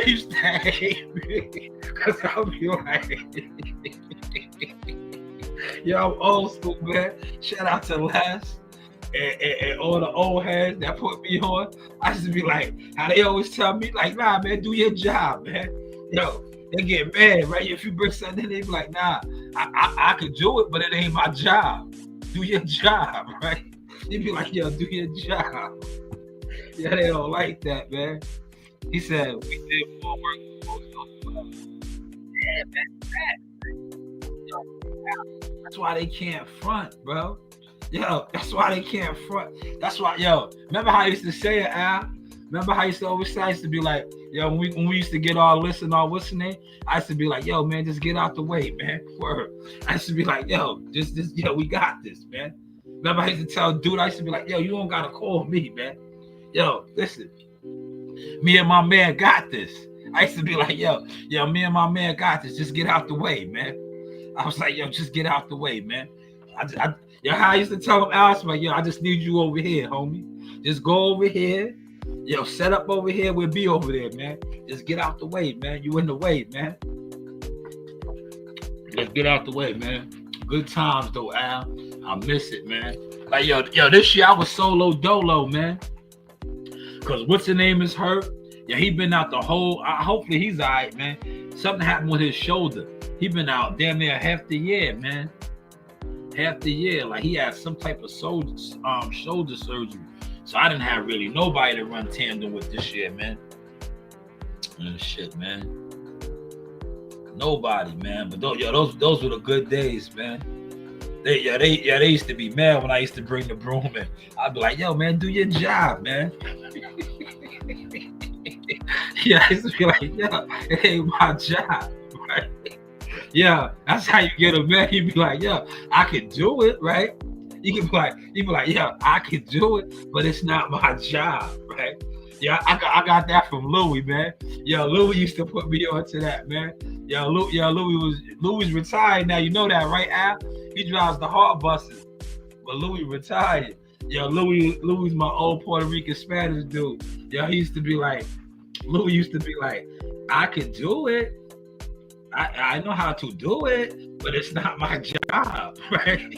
used to hate me. Cause I'll be like, yo, I'm old school, man. Shout out to Les and all the old heads that put me on. I used to be like, how they always tell me, like, nah, man, do your job, man. Yo, they get mad, right? If you bring something in, they be like, nah, I could do it, but it ain't my job. Do your job, right? They be like, yo, do your job. Yeah, they don't like that, man. He said, we did more work. Yeah, that's that. Yo, that's why they can't front, bro. Yo, that's why they can't front. That's why, yo, remember how I used to say it, Al? Remember how I used to always say, I used to be like, yo, when we used to get our list and our what's the name, I used to be like, yo, man, just get out the way, man. Word. I used to be like, yo, just, yo, we got this, man. Remember I used to tell dude, I used to be like, yo, you don't gotta call me, man. Yo, listen, me and my man got this. I used to be like, yo, me and my man got this. Just get out the way, man. I was like, yo, just get out the way, man. How I used to tell him, Alice, like, yo, I just need you over here, homie. Just go over here. Yo, set up over here. We'll be over there, man. Just get out the way, man. You in the way, man. Just get out the way, man. Good times, though, Al. I miss it, man. Like, yo, this year I was solo dolo, man. Because what's the name is hurt. Yeah, he been out the whole, hopefully he's all right, man. Something happened with his shoulder. He been out damn near half the year, man. Half the year. Like, he had some type of shoulder surgery. So I didn't have really nobody to run tandem with this year, man. And shit, man. Nobody, man. But those were the good days, man. They used to be mad when I used to bring the broom in. I'd be like, yo, man, do your job, man. Yeah, I used to be like, yo, it ain't my job, right? Yeah, that's how you get a man. You be like, yo, I can do it, right? You be like, yeah, I can do it, but it's not my job, right? Yeah, I got that from Louis, man. Yo, Louis used to put me on to that, man. Louis retired now. You know that, right, Al? He drives the hard buses, but Louis retired. Yo, Louis my old Puerto Rican Spanish dude. Yo, Louis used to be like, I can do it. I know how to do it, but it's not my job, right?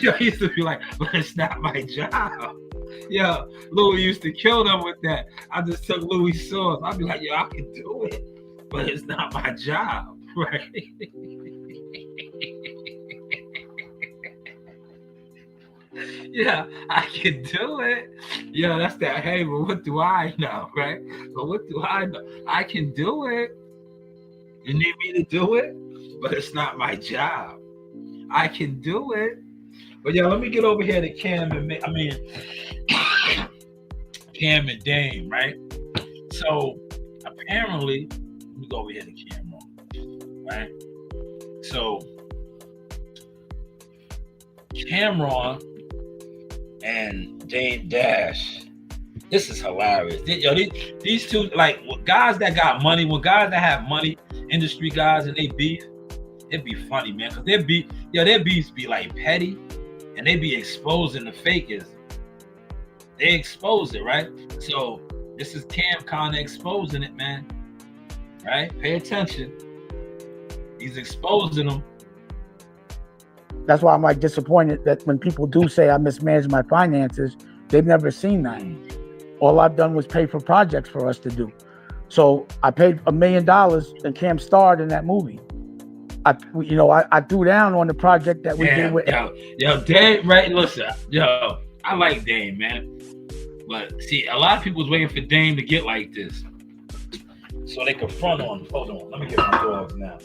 Yo, he used to be like, but it's not my job. Yo, Louis used to kill them with that. I just took Louis' sauce. I'd be like, yo, I can do it, but it's not my job, right? Yeah, I can do it. Yeah, that's that. Hey, but what do I know, right? But what do I know? I can do it. You need me to do it, but it's not my job. I can do it. But yeah, let me get over here to Cam and Cam and Dame, right? So apparently, let me go over here to Cameron, right? So Cameron and Dame Dash, this is hilarious. These two, like guys that got money, when guys that have money, industry guys, and they beef, it'd be funny, man, because their beefs be like petty, and they be exposing the fakers. They expose it, right? So this is Cam kind of exposing it, man. Right? Pay attention. He's exposing them. That's why I'm like disappointed that when people do say I mismanage my finances, they've never seen that. All I've done was pay for projects for us to do. So I paid $1 million and Cam starred in that movie. I threw down on the project that we did with. Yo, Dame, right? Listen, yo, I like Dame, man. But see, a lot of people was waiting for Dame to get like this, so they could front on. Hold on, let me get my dogs now.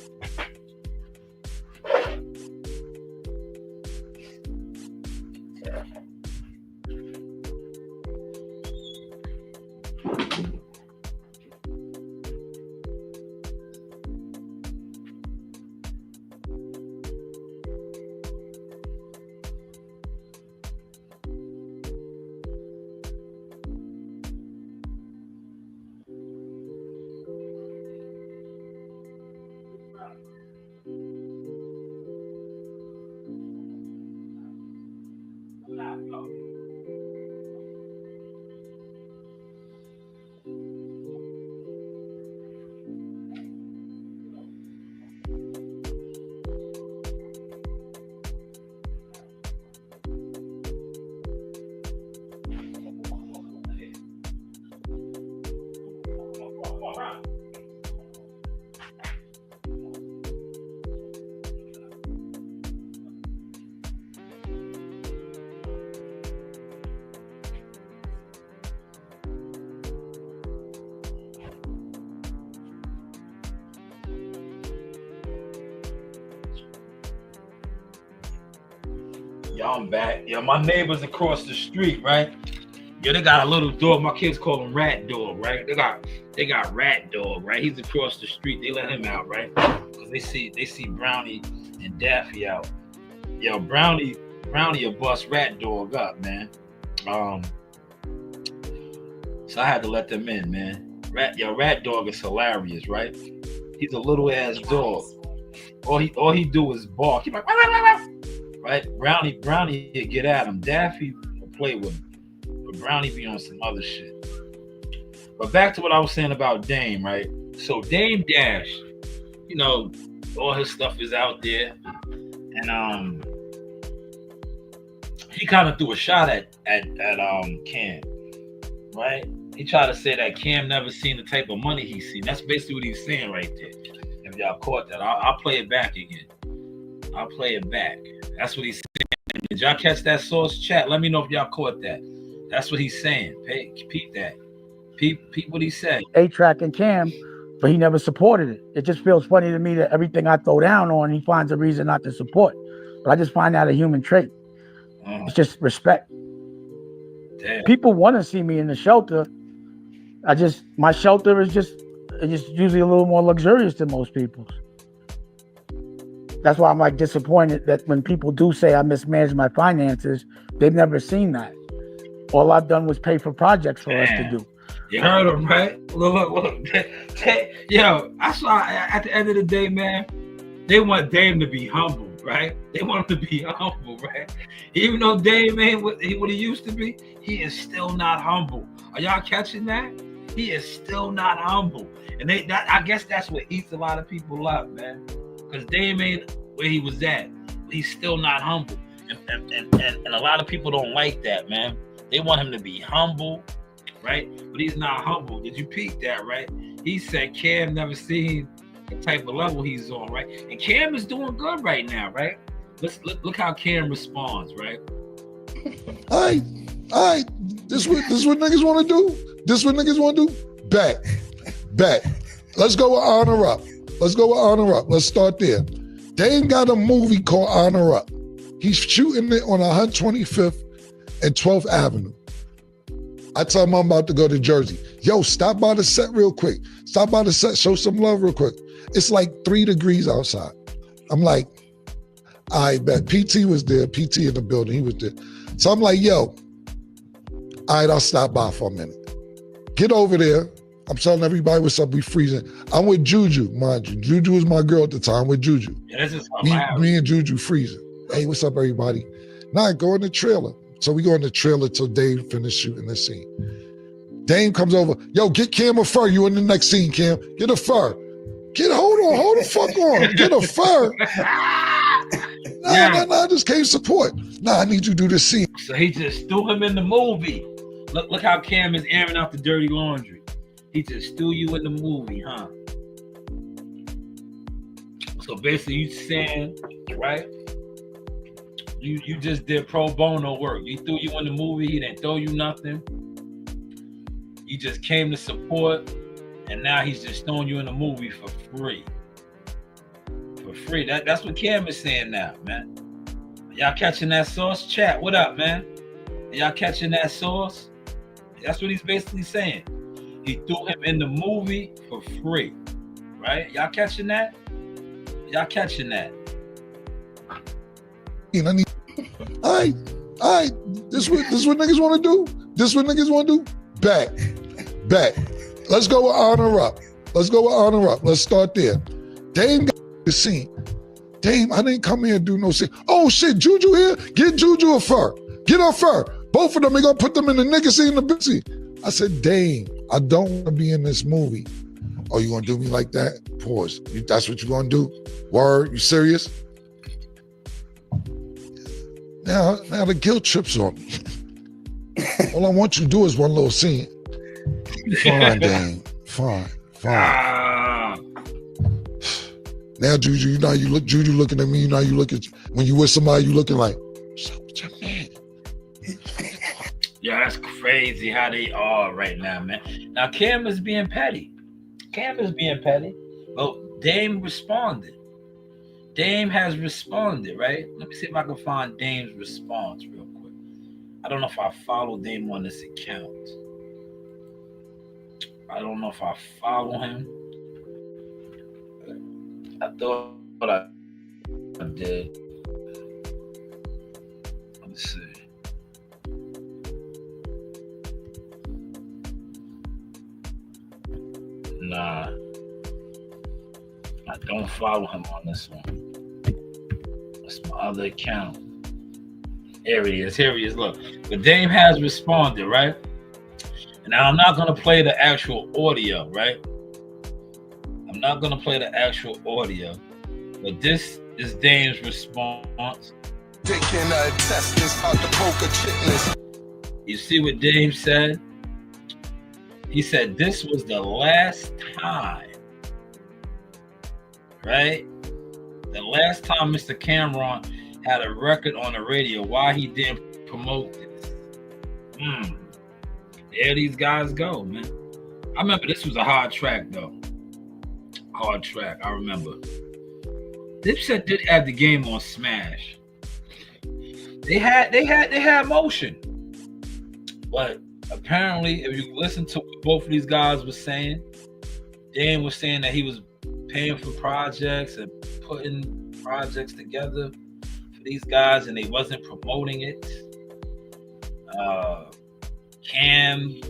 Yo, I'm back. Yo, my neighbors across the street, right? Yo, they got a little dog. My kids call him Rat Dog, right? They got Rat Dog, right? He's across the street. They let him out, right? Because they see Brownie and Daffy out. Yo, Brownie will bust Rat Dog up, man. So I had to let them in, man. Rat Dog is hilarious, right? He's a little ass dog. All he do is bark. He's like, right? Brownie will get at him. Daffy will play with him. But Brownie be on some other shit. But back to what I was saying about Dame, right? So Dame Dash, all his stuff is out there. And he kind of threw a shot at Cam, right? He tried to say that Cam never seen the type of money he's seen. That's basically what he's saying right there. If y'all caught that, I'll play it back again. I'll play it back. That's what he's saying. Did y'all catch that source chat? Let me know if y'all caught that. That's what he's saying. Peep that. Peep what he said. A-Track and Cam, but he never supported it. It just feels funny to me that everything I throw down on, he finds a reason not to support. But I just find that a human trait. It's just respect. Damn. People want to see me in the shelter. My shelter is just usually a little more luxurious than most people's. That's why I'm like disappointed that when people do say I mismanage my finances, they've never seen that. All I've done was pay for projects for us to do. You heard him, right? Look. Yo, I saw at the end of the day, man, they want Dame to be humble, right? They want him to be humble, right? Even though Dame ain't what he used to be, he is still not humble. Are y'all catching that? He is still not humble. And I guess that's what eats a lot of people up, man. Because Dame ain't where he was at. He's still not humble. And a lot of people don't like that, man. They want him to be humble, right? But he's not humble. Did you peep that, right? He said Cam never seen the type of level he's on, right? And Cam is doing good right now, right? Look how Cam responds, right? All right. This what niggas want to do. This what niggas want to do. Bet. Let's go with Honor Up. Let's start there. Dame got a movie called Honor Up. He's shooting it on 125th and 12th Avenue. I tell him I'm about to go to Jersey. Yo, stop by the set real quick. Stop by the set, show some love real quick. It's like 3 degrees outside. I'm like, I bet. PT was there. PT in the building. He was there. So I'm like, yo, all right, I'll stop by for a minute. Get over there. I'm telling everybody what's up. We freezing. I'm with Juju, mind you. Juju was my girl at the time. With Juju. Yeah, this is me and Juju freezing. Hey, what's up, everybody? Now go in the trailer. So we go in the trailer till Dame finish shooting the scene. Dame comes over. Yo, get Cam a fur. You in the next scene, Cam. Get a fur. Hold the fuck on. Get a fur. Nah, I just came support. Nah, I need you to do this scene. So he just threw him in the movie. Look how Cam is airing out the dirty laundry. He just threw you in the movie, huh? So basically you saying, right? You just did pro bono work. He threw you in the movie. He didn't throw you nothing. You just came to support, and now he's just throwing you in the movie for free. For free. That's what Cam is saying now, man. Y'all catching that sauce? Chat, what up, man? Y'all catching that sauce? That's what he's basically saying. He threw him in the movie for free, right? Y'all catching that? Y'all catching that? All right. This what niggas want to do. Bet. Let's go with Honor Up. Let's start there. Dame got the scene. Dame, I didn't come here and do no scene. Oh shit, Juju here? Get Juju a fur. Get her fur. Both of them, they gonna put them in the nigga scene, the bitch scene. I said, Dame, I don't want to be in this movie. Oh, you gonna do me like that? Pause. That's what you gonna do? Word, you serious? Now the guilt trips on me. All I want you to do is one little scene. Fine, Dame. Fine. Now, Juju, you know you look. Juju looking at me. You know you look at when you with somebody. You looking like, what's up with your man? Yeah, that's crazy how they are right now, man. Now Cam is being petty. Well, Dame responded. Dame has responded, right? Let me see if I can find Dame's response real quick. I don't know if I follow Dame on this account. I don't know if I follow him. I thought I did. Let me see. Nah. I don't follow him on this one. That's my other account. Here he is. Look. But Dame has responded, right? And now I'm not going to play the actual audio, right? I'm not going to play the actual audio. But this is Dame's response. You see what Dame said? He said this was the last time, right? The last time Mr. Cameron had a record on the radio. Why he didn't promote this? There these guys go, man. I remember this was a hard track, though. Hard track, I remember. Dipset did have the game on Smash. They had motion. But apparently, if you listen to what both of these guys were saying, Dan was saying that he was paying for projects and putting projects together for these guys, and they wasn't promoting it. Cam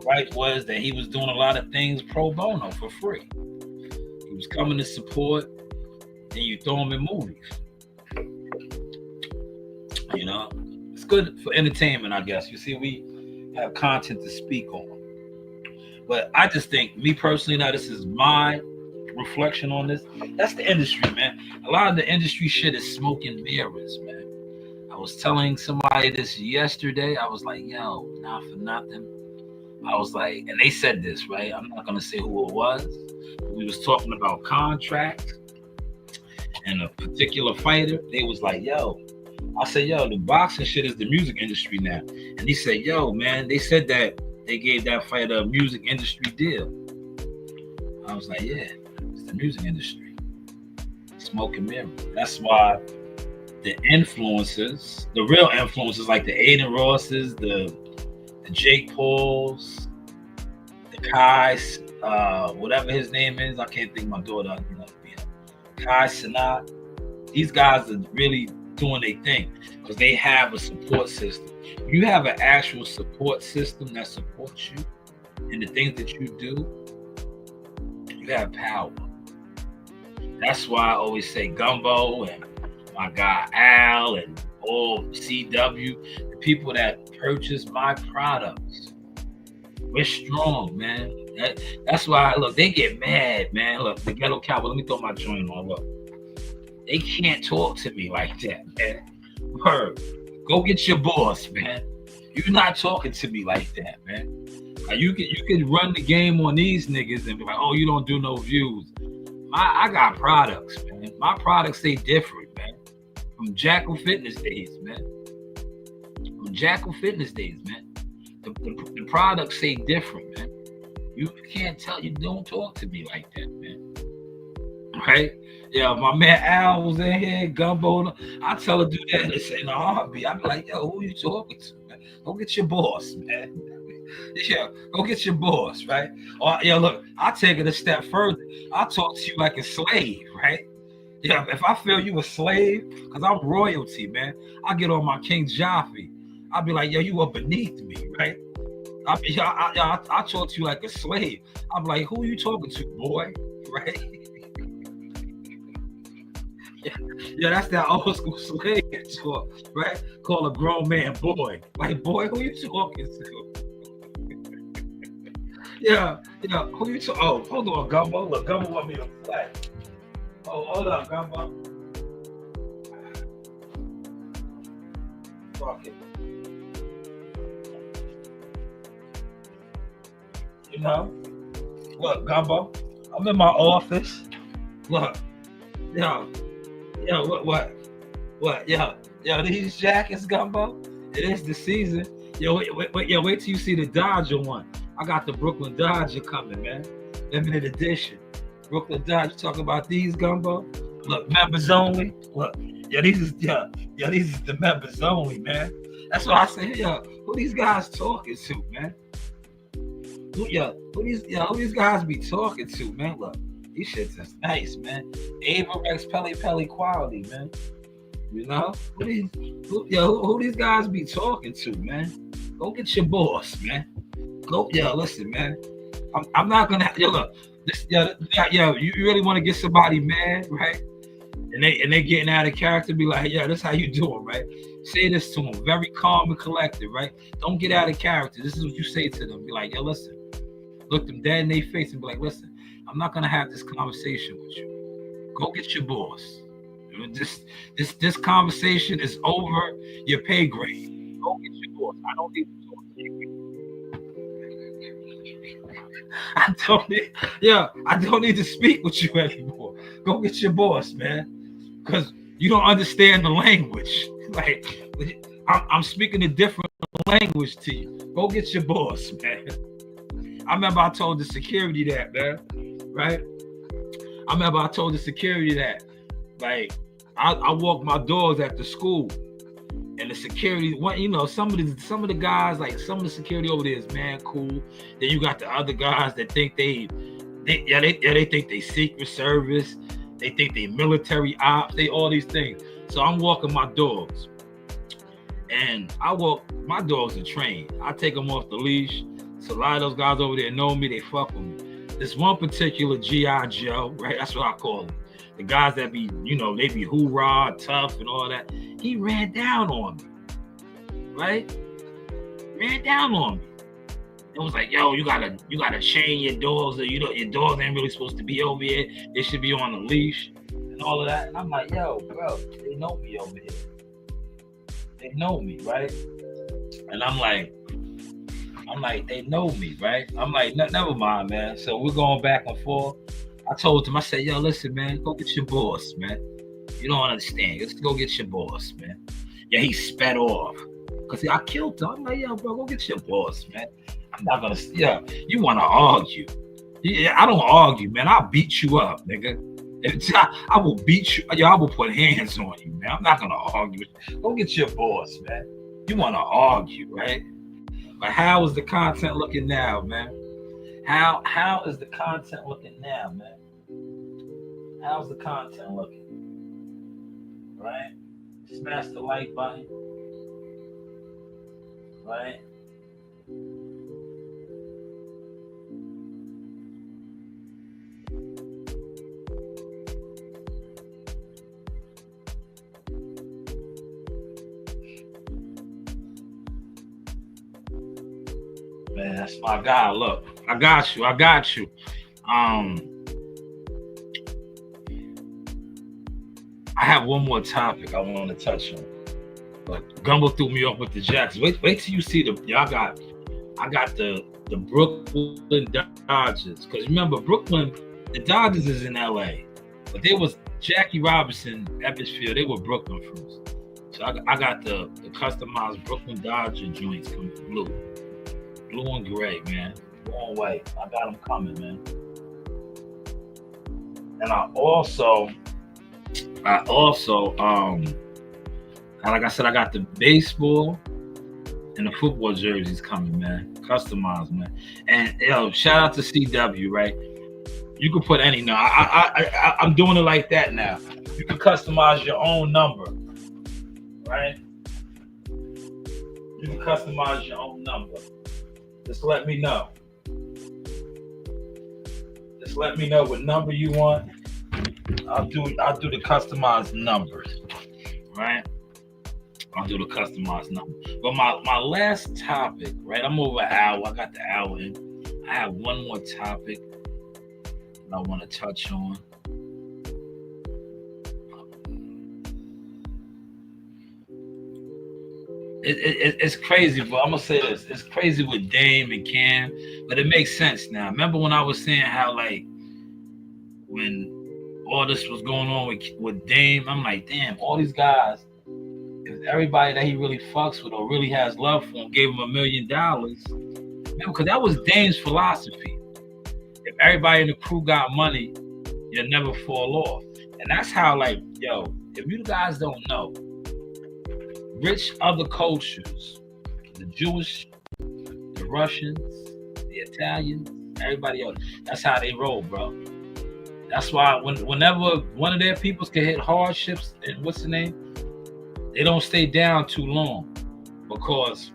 right was that he was doing a lot of things pro bono for free. He was coming to support, and you throw him in movies. You know, it's good for entertainment, I guess. You see, we have content to speak on. But I just think, me personally, now this is my reflection on this. That's the industry, man. A lot of the industry shit is smoke and mirrors, man. I was telling somebody this yesterday. I was like, yo, not for nothing. I was like, and they said this, right? I'm not gonna say who it was. We was talking about contracts and a particular fighter. They was like, yo. I said, yo, the boxing shit is the music industry now. And he said, yo, man, they said that they gave that fighter a music industry deal. I was like, yeah, it's the music industry. Smoke and mirror. That's why the influencers, the real influencers like the Aiden Rosses, the Jake Pauls, the Kai's, whatever his name is, I can't think of my daughter, Kai Sinat. These guys are really doing their thing because they have a support system. You have an actual support system that supports you in the things that you do, you have power. That's why I always say Gumbo and my guy Al and all CW, the people that purchase my products. We're strong, man. That's why, look, they get mad, man. Look, the Ghetto Cowboy, let me throw my joint on. Look, they can't talk to me like that, man. Word. Go get your boss, man. You're not talking to me like that, man. You can run the game on these niggas and be like, oh, you don't do no views. I got products, man. My products stay different, man. From Jackal Fitness days, man. From Jackal Fitness days, man. The products stay different, man. You can't tell, you don't talk to me like that, man. Right? Yeah, my man Al was in here, Gumbo. I tell her do that and say in a heartbeat. I be like, yo, who you talking to, man? Go get your boss, man. Yeah, go get your boss, right? Or yeah, look, I'll take it a step further. I'll talk to you like a slave, right? Yeah, if I feel you a slave, because I'm royalty, man, I get on my King Joffrey. I'll be like, yo, you are beneath me, right? I talk to you like a slave. I'm like, who are you talking to, boy? Right? Yeah, that's that old school slave talk, right? Call a grown man boy. Like, boy, who you talking to? Yeah, who you talking? Oh, hold on, Gumbo. Look, Gumbo want me to play. Oh, hold up, Gumbo. Fuck it. You know? Look, Gumbo, I'm in my office. Look, yo, what? Yo, these jackets, Gumbo. It is the season. Yo, wait till you see the Dodger one. I got the Brooklyn Dodger coming, man. Limited edition. Brooklyn Dodger. Talking about these, Gumbo. Look, members only. Look, these is the members only, man. That's what I say. Yo, who these guys talking to, man? Who these guys be talking to, man? Look, these shits is nice, man. Averex Pelly quality, man. You know? Who these guys be talking to, man? Go get your boss, man. Go, listen, man. I'm not gonna. Look, this, you really want to get somebody mad, right? And they getting out of character, be like, this how you doing, right? Say this to them, very calm and collected, right? Don't get out of character. This is what you say to them. Be like, listen. Look them dead in their face and be like, listen, I'm not gonna have this conversation with you. Go get your boss. This conversation is over your pay grade. Go get your boss. I don't need to talk to you. I don't need to speak with you anymore. Go get your boss, man. Because you don't understand the language. Like, I'm speaking a different language to you. Go get your boss, man. I remember I told the security that, man, right? I remember I told the security that, like, I walk my dogs at the school, and the security, some of the guys, like some of the security over there is man cool. Then you got the other guys that think they think they Secret Service, they think they military ops, they all these things. So I'm walking my dogs, and my dogs are trained. I take them off the leash. So a lot of those guys over there know me, they fuck with me. This one particular G.I. Joe, right? That's what I call him. The guys that be, they be hoorah, tough and all that. He ran down on me, right? Ran down on me. It was like, yo, you gotta chain your dogs. Or, your dogs ain't really supposed to be over here. They should be on a leash and all of that. And I'm like, yo, bro, they know me over here. They know me, right? And I'm like, I'm like, they know me, right? I'm like, never mind, man. So we're going back and forth. I told him, I said, yo, listen, man, go get your boss, man. You don't understand. Let's go get your boss, man. Yeah, he sped off. Because I killed him. I'm like, yo, bro, go get your boss, man. I'm not going to, yeah, you want to argue. Yeah, I don't argue, man. I'll beat you up, nigga. I will beat you. Yo, I will put hands on you, man. I'm not going to argue. Go get your boss, man. You want to argue, right? But how is the content looking now, man? How is the content looking now, man? How's the content looking? Right? Smash the like button. Right? Man, that's my guy. Look, I got you. I have one more topic I want to touch on. But Gumbo threw me off with the Jacks. Wait till you see the. I got the Brooklyn Dodgers. Because remember, Brooklyn, the Dodgers is in LA, but there was Jackie Robinson, Evansville. They were Brooklyn first. So I got the customized Brooklyn Dodger joints coming blue and gray, man. Blue and white. I got them coming, man. And I also, like I said, I got the baseball and the football jerseys coming, man. Customized, man. And yo, shout out to CW, right? You can put any now. I'm doing it like that now. You can customize your own number, right? You can customize your own number. Just let me know. Just let me know what number you want. I'll do the customized numbers, right? I'll do the customized number. But my last topic, right? I'm over an hour. I got the hour in. I have one more topic that I want to touch on. It's crazy, but I'm gonna say this. It's crazy with Dame and Cam, but it makes sense now. Remember when I was saying how, like, when all this was going on with Dame, I'm like, damn, all these guys, if everybody that he really fucks with or really has love for him gave him $1 million, because that was Dame's philosophy. If everybody in the crew got money, you'll never fall off. And that's how, like, yo, if you guys don't know, rich other cultures, the Jewish, the Russians, the Italians, everybody else, that's how they roll, bro. That's why whenever one of their peoples can hit hardships and what's the name, they don't stay down too long because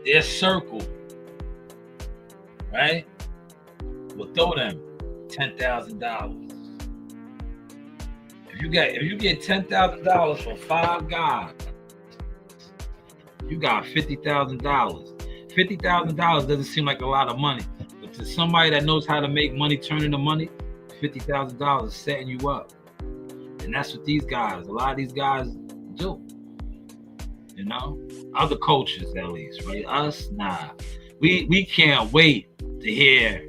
their circle, right, will throw them $10,000. If you get $10,000 for 5 guys, you got $50,000. $50,000 doesn't seem like a lot of money, but to somebody that knows how to make money turn into money, $50,000 is setting you up. And that's what a lot of these guys do. You know, other coaches at least, right? Us, nah. We can't wait to hear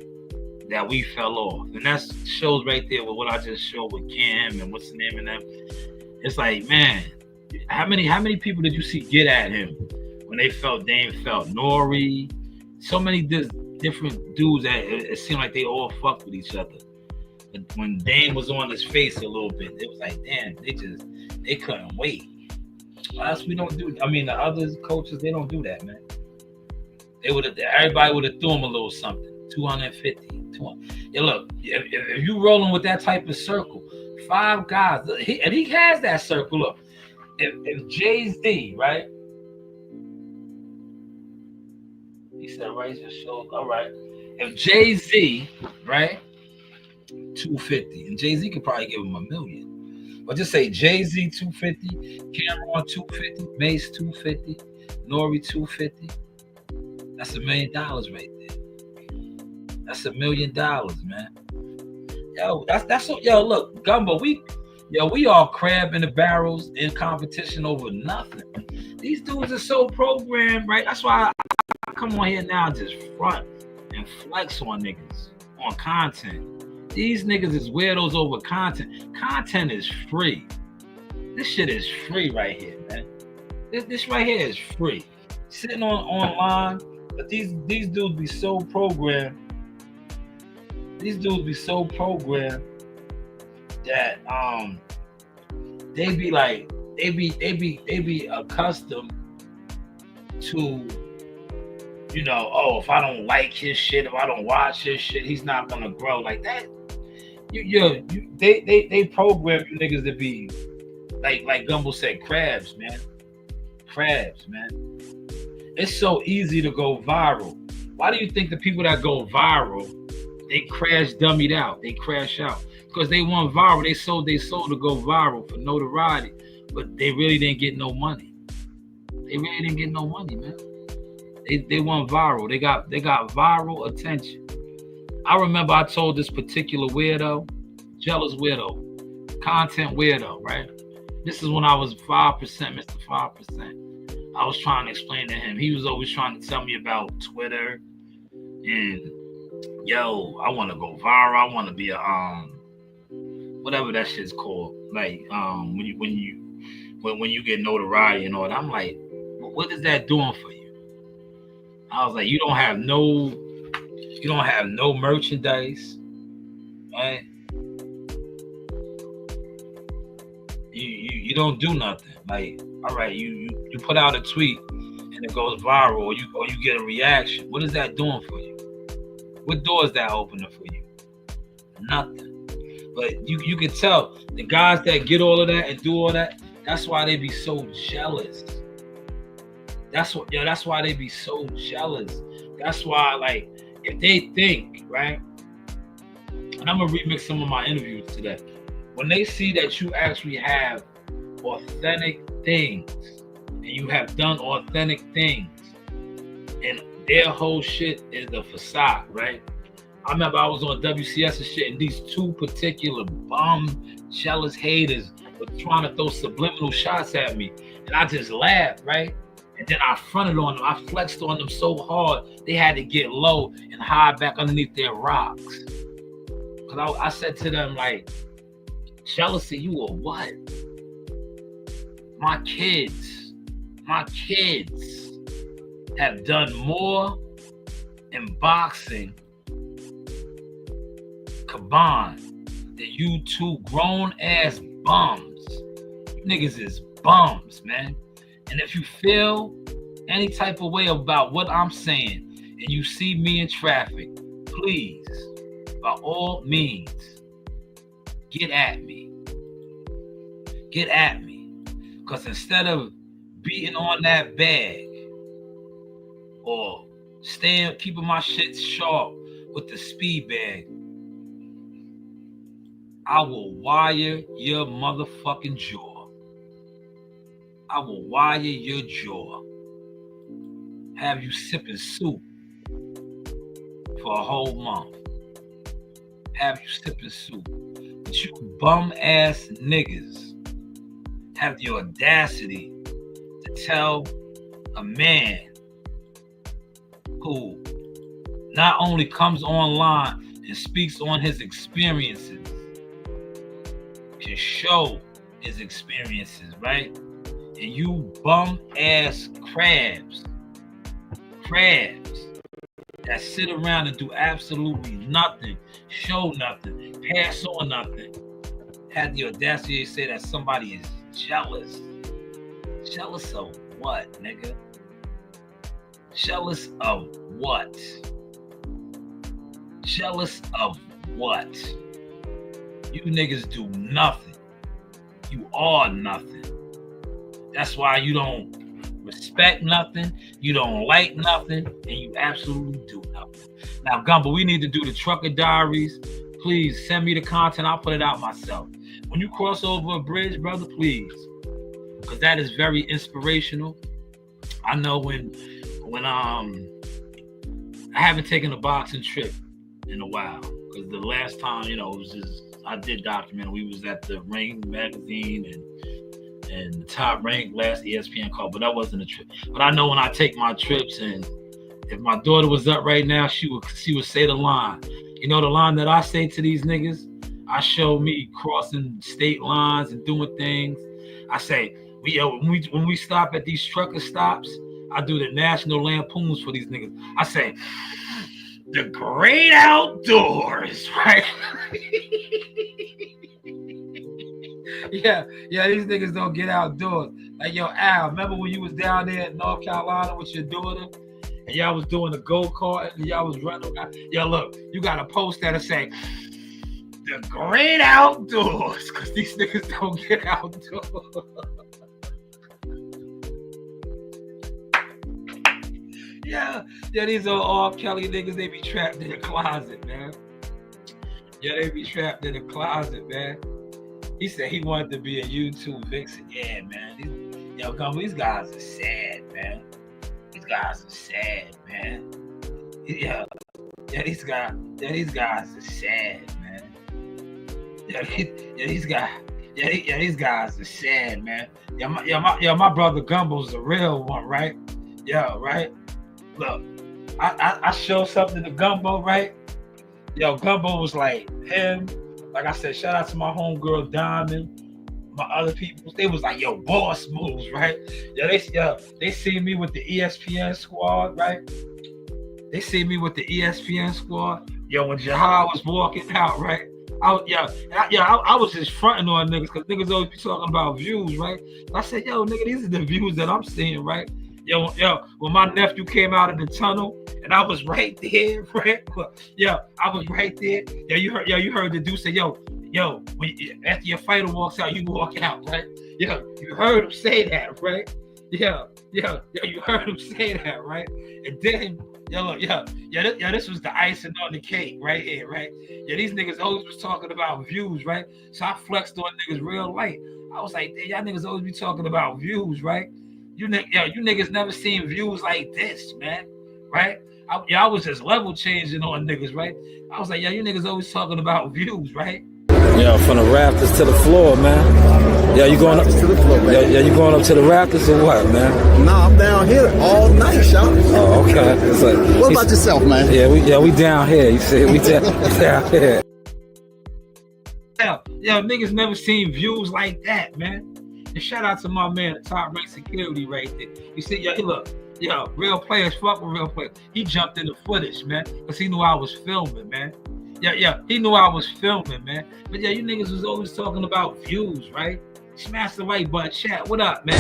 that we fell off. And that shows right there with what I just showed with Cam and what's the name of them. It's like, man, how many people did you see get at him when they felt Dame felt? Nori, so many different dudes that it seemed like they all fucked with each other. But when Dame was on his face a little bit, it was like, damn, they couldn't wait. Us, we don't do. I mean, the other coaches, they don't do that, man. Everybody would have threw him a little something. 250. Yeah, look, if you rolling with that type of circle, 5 guys, and he has that circle. Look, if Jay-Z, right? He said, raise your shoulder. All right. If Jay-Z, right? 250, and Jay-Z could probably give him $1 million. But just say Jay-Z 250, Cameron 250, Mace 250, Nori 250. That's $1 million right there. That's $1 million, man. Yo, that's what, yo, look, Gumbo, we all crab in the barrels in competition over nothing. These dudes are so programmed, right? That's why I come on here now and just front and flex on niggas on content. These niggas is weirdos over content. Content is free. This shit is free right here, man. This right here is free. Sitting online, but these dudes be so programmed. These dudes be so programmed that they be accustomed to, you know, oh, if I don't like his shit, if I don't watch his shit, he's not gonna grow like that. They program you niggas to be like Gumbo said, crabs, man. Crabs, man. It's so easy to go viral. Why do you think the people that go viral, they crash dummied out? They crash out because they went viral. They sold to go viral for notoriety, but they really didn't get no money. They really didn't get no money, man. They went viral. They got viral attention. I remember I told this particular weirdo, jealous weirdo, content weirdo, right? This is when I was 5%, Mr. 5%. I was trying to explain to him. He was always trying to tell me about Twitter and yo, I want to go viral. I want to be a whatever that shit's called. Like when you get notoriety and all that. I'm like, what is that doing for you? I was like, you don't have no merchandise, right? You don't do nothing. Like, all right, you put out a tweet and it goes viral, or you get a reaction. What is that doing for you? What door is that opening for you? Nothing. But you can tell the guys that get all of that and do all that. That's why they be so jealous. That's why they be so jealous. That's why, like, if they think, right? And I'm gonna remix some of my interviews today. When they see that you actually have authentic things and you have done authentic things and their whole shit is the facade, right? I remember I was on WCS and shit and these two particular jealous haters were trying to throw subliminal shots at me and I just laughed, right? And then I fronted on them. I flexed on them so hard they had to get low and hide back underneath their rocks. Cause I said to them, like, jealousy, you or what? My kids have done more in boxing combined than you two grown ass bums. You niggas is bums, man. And if you feel any type of way about what I'm saying and you see me in traffic, please, by all means, get at me. Get at me. Because instead of beating on that bag or keeping my shit sharp with the speed bag, I will wire your motherfucking jaw. I will wire your jaw. Have you sipping soup for a whole month. Have you sipping soup. But you bum ass niggas have the audacity to tell a man who not only comes online and speaks on his experiences, can show his experiences, right? And you bum ass crabs that sit around and do absolutely nothing, show nothing, pass on nothing, have the audacity to say that somebody is jealous. Jealous of what, nigga? Jealous of what? Jealous of what? You niggas do nothing. You are nothing. That's why you don't respect nothing, you don't like nothing, and you absolutely do nothing. Now, Gumbo, we need to do the Trucker Diaries. Please send me the content. I'll put it out myself. When you cross over a bridge, brother, please, because that is very inspirational. I know when I haven't taken a boxing trip in a while, because the last time, it was just, I did document. We was at the Ring magazine and the Top Rank last ESPN call, but that wasn't a trip. But I know when I take my trips and if my daughter was up right now, she would say the line. You know the line that I say to these niggas? I show me crossing state lines and doing things. I say, when we stop at these trucker stops, I do the national lampoons for these niggas. I say, the great outdoors, right? yeah, these niggas don't get outdoors. Like, yo, Al, remember when you was down there in North Carolina with your daughter? And y'all was doing the go-kart and y'all was running around. Yo, look, you got to post that and say, the great outdoors, because these niggas don't get outdoors. yeah, these are all Kelly niggas, they be trapped in the closet, man. Yeah, they be trapped in the closet, man. He said he wanted to be a YouTube vixen. Yeah, man. These guys are sad, man. These guys are sad, man. Yeah, these guys are sad, man. These guys are sad, man. My brother Gumbo's the real one, right? Yeah, right. Look, I showed something to Gumbo, right? Yo, Gumbo was like him. Like I said, shout out to my homegirl Diamond, my other people. They was like, yo, boss moves, right? They see me with the ESPN squad, right? They see me with the ESPN squad. Yo, when Jahar was walking out, right? I was just fronting on niggas because niggas always be talking about views, right? I said, yo, nigga, these are the views that I'm seeing, right? Yo, when my nephew came out of the tunnel and I was right there, right? Yo, I was right there. You heard the dude say, yo, after your fighter walks out, you walk out, right? Yo, you heard him say that, right? Yeah, you heard him say that, right? And then, this was the icing on the cake right here, right? Yeah, these niggas always was talking about views, right? So I flexed on niggas real light. I was like, y'all niggas always be talking about views, right? You niggas never seen views like this, man, right? I was just level changing on niggas, right? I was like, you niggas always talking about views, right? Yeah, from the rafters to the floor, man. Yeah, you going up to the floor, man. Yeah, you going up to the rafters or what, man? Nah, I'm down here all night, y'all. Oh, okay. What about yourself, man? Yeah, we down here. You see, we down here. Yeah, niggas never seen views like that, man. And shout out to my man, the top rank security right there. You see, real players fuck with real players. He jumped in the footage, man, because he knew I was filming, man. He knew I was filming, man. But you niggas was always talking about views, right? Smash the like button, chat. What up, man?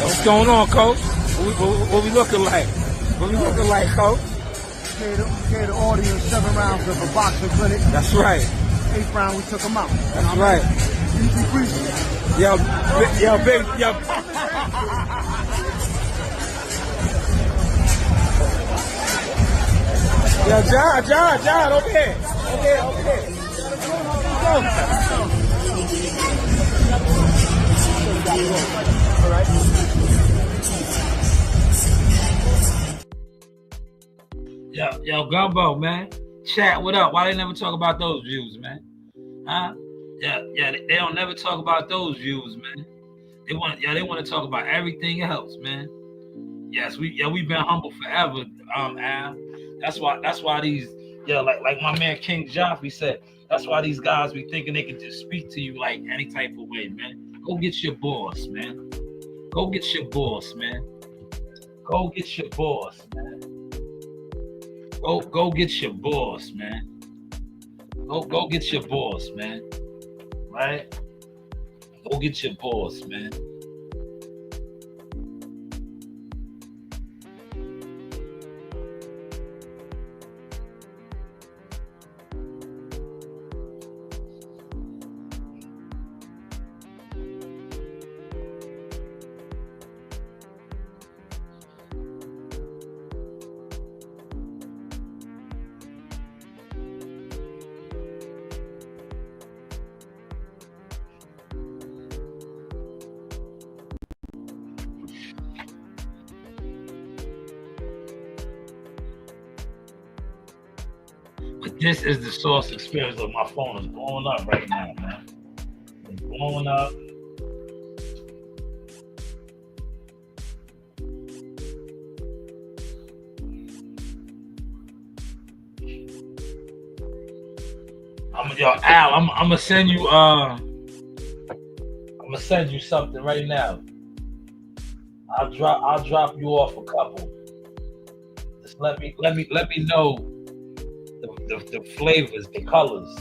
What's going on, Coach? What we looking like? What we looking like, Coach? Gave the audience 7 rounds of a boxing clinic. That's right. 8th round, we took him out. That's right. Easy breezy. John, over here. All right. Gumbo, man. Chat, what up? Why they never talk about those views, man? Huh? They don't never talk about those views, man. They want to talk about everything else, man. Yes, we've been humble forever, Al. That's why these, like my man King Joffrey said, that's why these guys be thinking they can just speak to you like any type of way, man. Go get your boss, man. Go get your boss, man. Go get your boss, man. Go get your boss, man. Go get your boss, man. Right? Go get your boss, man. But this is the source experience. Of my phone is blowing up right now, man. It's blowing up. Al, I'm gonna send you something right now. I'll drop you off a couple. Just let me know the flavors, the colors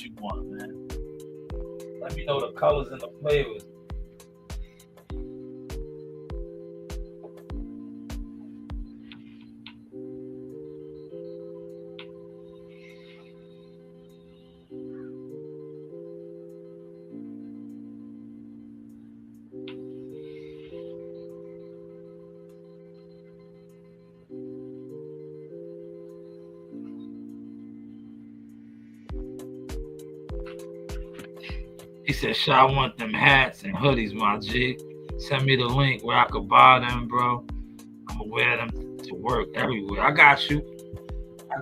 you want, man. Let me know the colors and the flavors. He said, "Sha, I want them hats and hoodies, my G. Send me the link where I could buy them, bro. I'm gonna wear them to work everywhere. I got you. I'll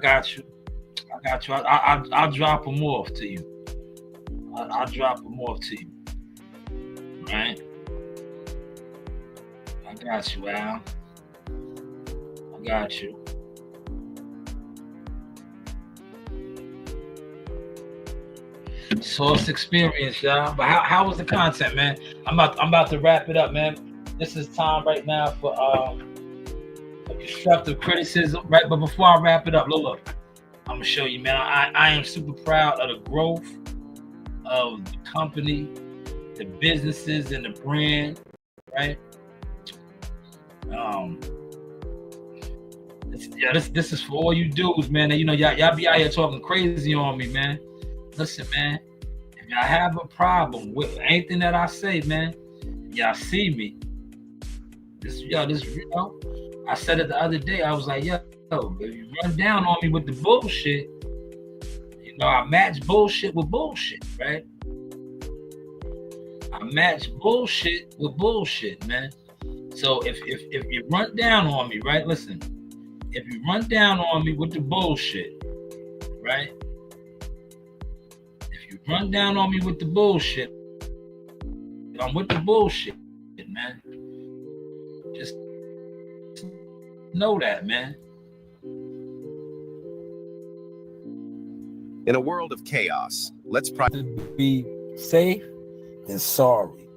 drop them off to you. I'll drop them off to you. Right? I got you, Al. I got you." Source experience, y'all. But how was the content, man? I'm about to wrap it up, man. This is time right now for constructive criticism, right? But before I wrap it up, look, I'm gonna show you, man. I am super proud of the growth of the company, the businesses, and the brand, right? This is for all you dudes, man. And, you know, y'all be out here talking crazy on me, man. Listen, man, if y'all have a problem with anything that I say, man, y'all see me. I said it the other day. I was like, yo, if you run down on me with the bullshit, you know, I match bullshit with bullshit, right? I match bullshit with bullshit, man. So if you run down on me, right? Listen, if you run down on me with the bullshit, right? Run down on me with the bullshit. I'm with the bullshit, man. Just know that, man. In a world of chaos, let's be safe and sorry,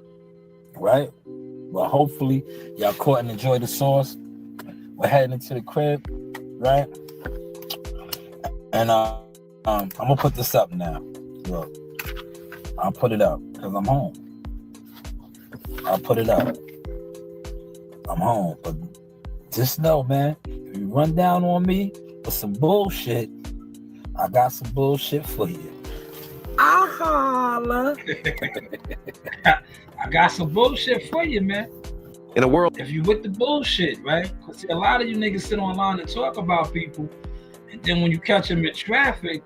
right? Well, hopefully y'all caught and enjoyed the sauce. We're heading into the crib, right? And I'm gonna put this up now. Look, I'll put it up because I'm home. I'll put it up. I'm home. But just know, man, if you run down on me with some bullshit, I got some bullshit for you. I holla. I got some bullshit for you, man. In a world, if you with the bullshit, right? Because a lot of you niggas sit online and talk about people, and then when you catch them in traffic,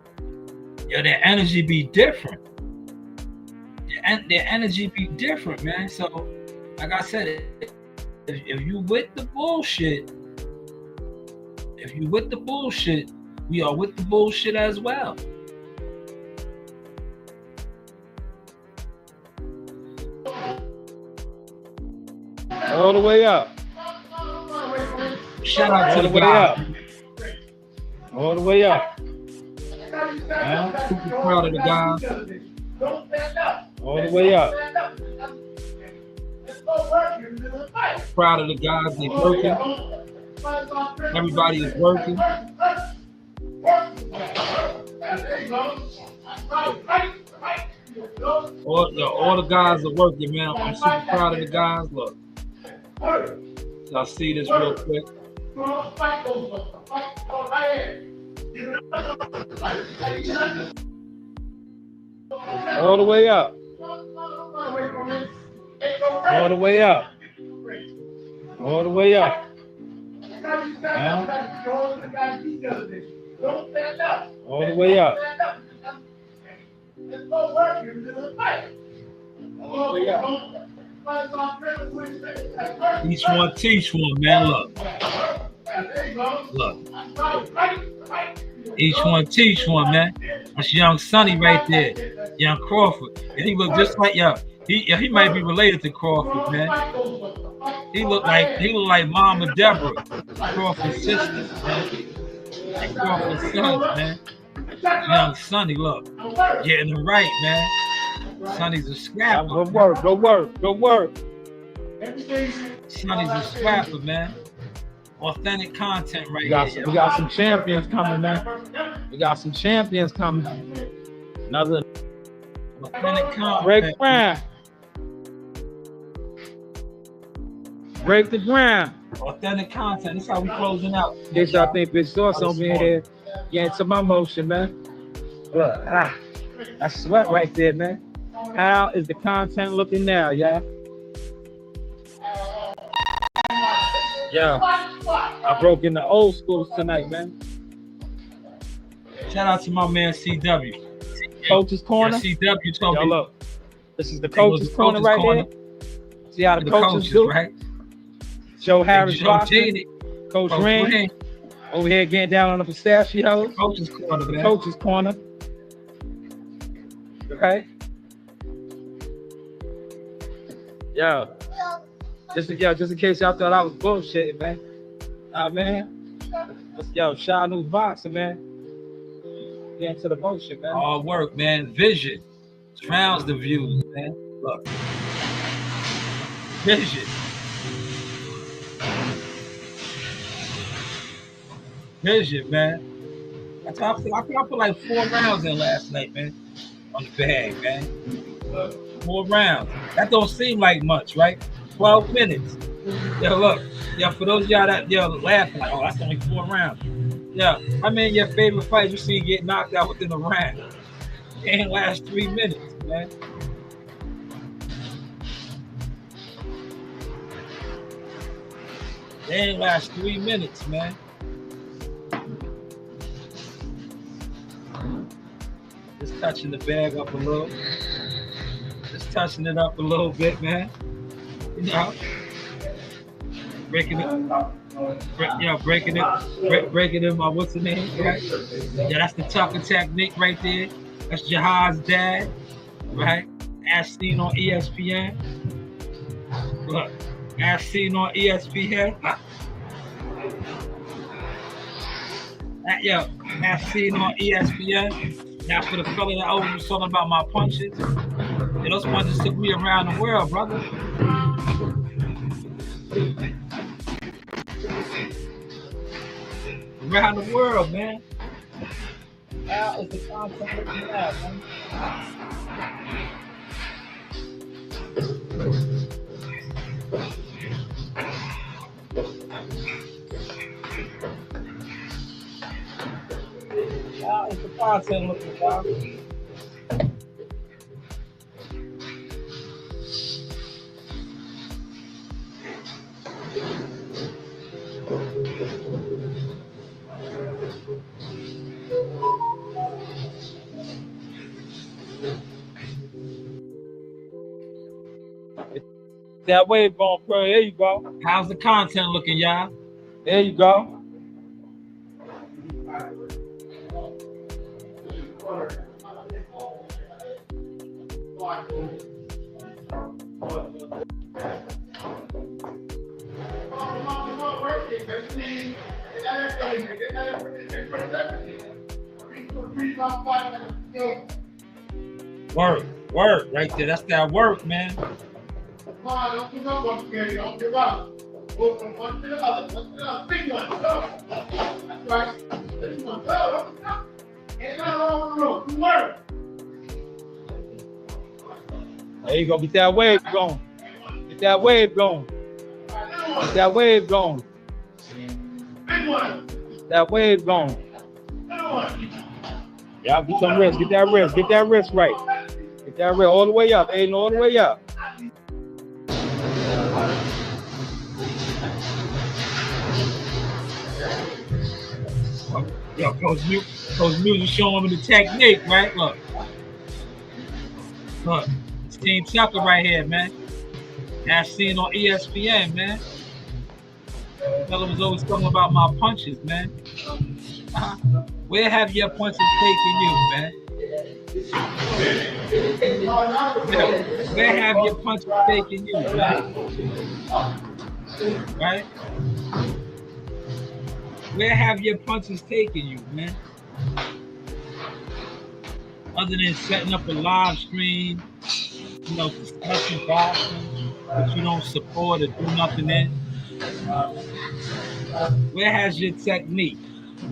yo, their energy be different. Their energy be different, man. So, like I said, if you with the bullshit, we are with the bullshit as well. All the way up. Shout out to the way up. All the way up. I'm super proud of the guys. All the way up. Proud of the guys. They working. Everybody is working. All the guys are working, man. I'm super proud of the guys. Look. Y'all see this real quick. All the way up. All the way up. All the way up. All the way up. Each one teach one, man. Look. Each one teach one, man. That's young Sonny right there, young Crawford. And he look just like he might be related to Crawford, man. He look like Mama Deborah, Crawford's sister, man. And Crawford's son, man. Young Sonny, look, getting it right, man. Sonny's a scrapper. Go work. Sonny's a scrapper, man. Authentic content right here. We got some champions coming, man. Another Authentic content. break ground. Break the ground. Authentic content. That's how we closing out. This I think Big Sauce over here. Get into my motion, man. Look, I sweat right there, man. How is the content looking now, y'all? Yeah, I broke in the old schools tonight, man. Shout out to my man CW. Coach's Corner. Yeah, CW told Yo, me. look, this is the Coach's Corner right here. See how the coaches do? Right? Joe Harris, Coach Ring. Over here getting down on the pistachios. Coach's Corner, man. Coach's Corner. Okay. Yo. Just in case y'all thought I was bullshitting, man. Man. Yo, Shanewz boxing, man. Get into the motion, man. Hard work, man. Vision. Drowns the views, man. Look. Vision. Vision, man. I think I put like 4 rounds in last night, man. On the bag, man. 4 rounds. That don't seem like much, right? 12 minutes. Yo, look. Yo, for those of y'all that laughing like, oh, that's only 4 rounds. Yeah, I mean your favorite fight you see get knocked out within a round. It ain't last 3 minutes, man. They ain't last 3 minutes, man. Just touching the bag up a little. Just touching it up a little bit, man. You know, breaking it. Breaking it. What's the name? Right? Yeah, that's the Tucker technique right there. That's Jihad's dad, right? As seen on ESPN. Look, as seen on ESPN. As seen on ESPN. Now for the fella that always was talking about my punches, those punches took me around the world, brother. Around the world, man. How is the content looking out, man? How is the content looking out? That wave going, bro. There you go. How's the content looking, y'all? There you go. Work right there. That's that work, man. Come on, don't give up once again. Don't give up. Go from one to the other. Big one. Go. That's right. This one. Go. Ain't nothing wrong with the road. You work. There you go. Get that wave going. Get that wave going. Get that wave going. Big one. That wave going. Y'all get some rest. Get that rest. Get that rest right. Get that rest all the way up. Ain't all the way up. Yo, Coach Muse is showing me the technique, right? Look, it's Team Tucker right here, man. As seen on ESPN, man. Fella was always talking about my punches, man. Where have your punches taken you, man? Where have your punches taken you, man? Right? Where have your punches taken you, man? Other than setting up a live stream, you know, discussing boxing, but you don't support or do nothing in. Where has your technique?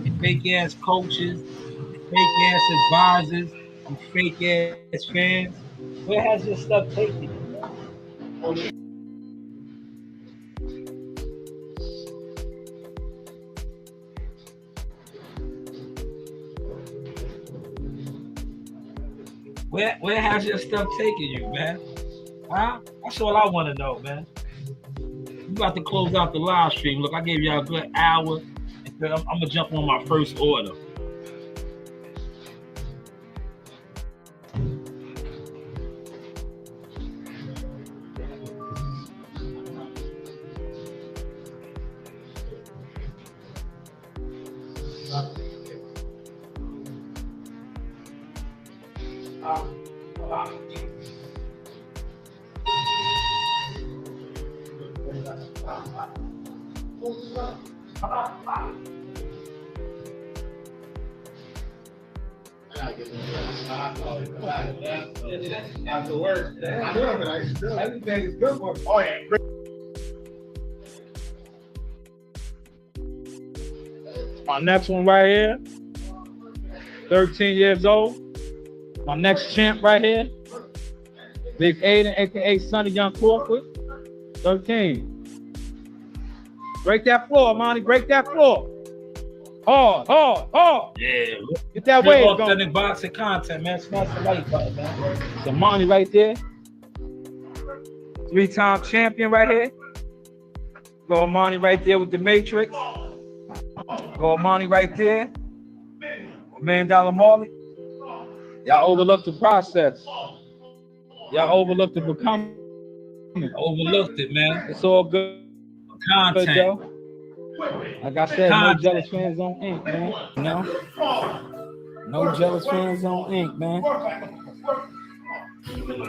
Your fake ass coaches, fake ass advisors, and fake ass fans. Where has your stuff taken you? Where has your stuff taken you, man? Huh? That's all I want to know, man. We about to close out the live stream. Look, I gave y'all a good hour, and then I'm gonna jump on my first order. My next one right here, 13 years old. My next champ right here, Big Aiden, aka Sonny Young Crawford, 13. Break that floor, Monty, break that floor. Hard, hard, hard. Yeah. Get that wave going. Authentic boxing content, man. Smash the like button, man. So Monty right there. 3-time champion right here. Go Monty right there with the Matrix. Go Monty right there. $1 Million Marley. Y'all overlooked the process. Y'all overlooked the becoming. Overlooked it, man. It's all good. Content. Good, though. Like I said, no jealous fans on ink, man. You know? No jealous fans on ink, man.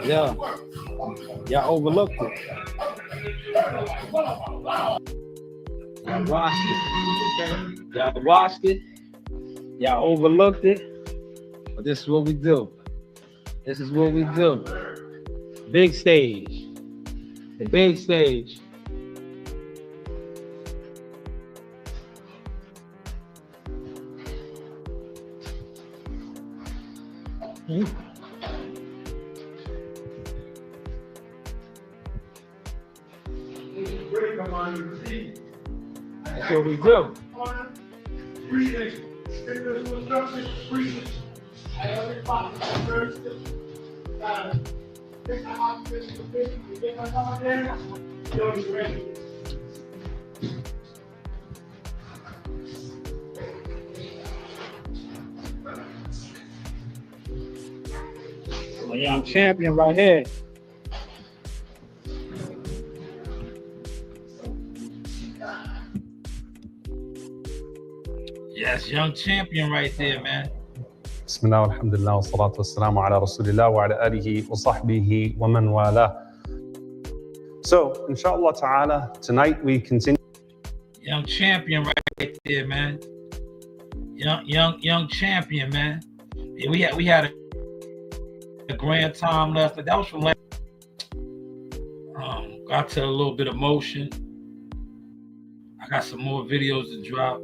Yeah. Y'all overlooked it. Y'all watched it. Y'all watched it. Y'all overlooked it. But this is what we do. This is what we do. Big stage. The big stage. That's what we do. A young champion right here. Yes, young champion right there, man. بسم الله والحمد لله والصلاة والسلام على رسول الله وعلى آله وصحبه ومن والاه. So, inshallah ta'ala, tonight we continue. Young champion right there, man. Young champion, man. Yeah, we had a grand time last night. That was from last. Got to a little bit of motion. I got some more videos to drop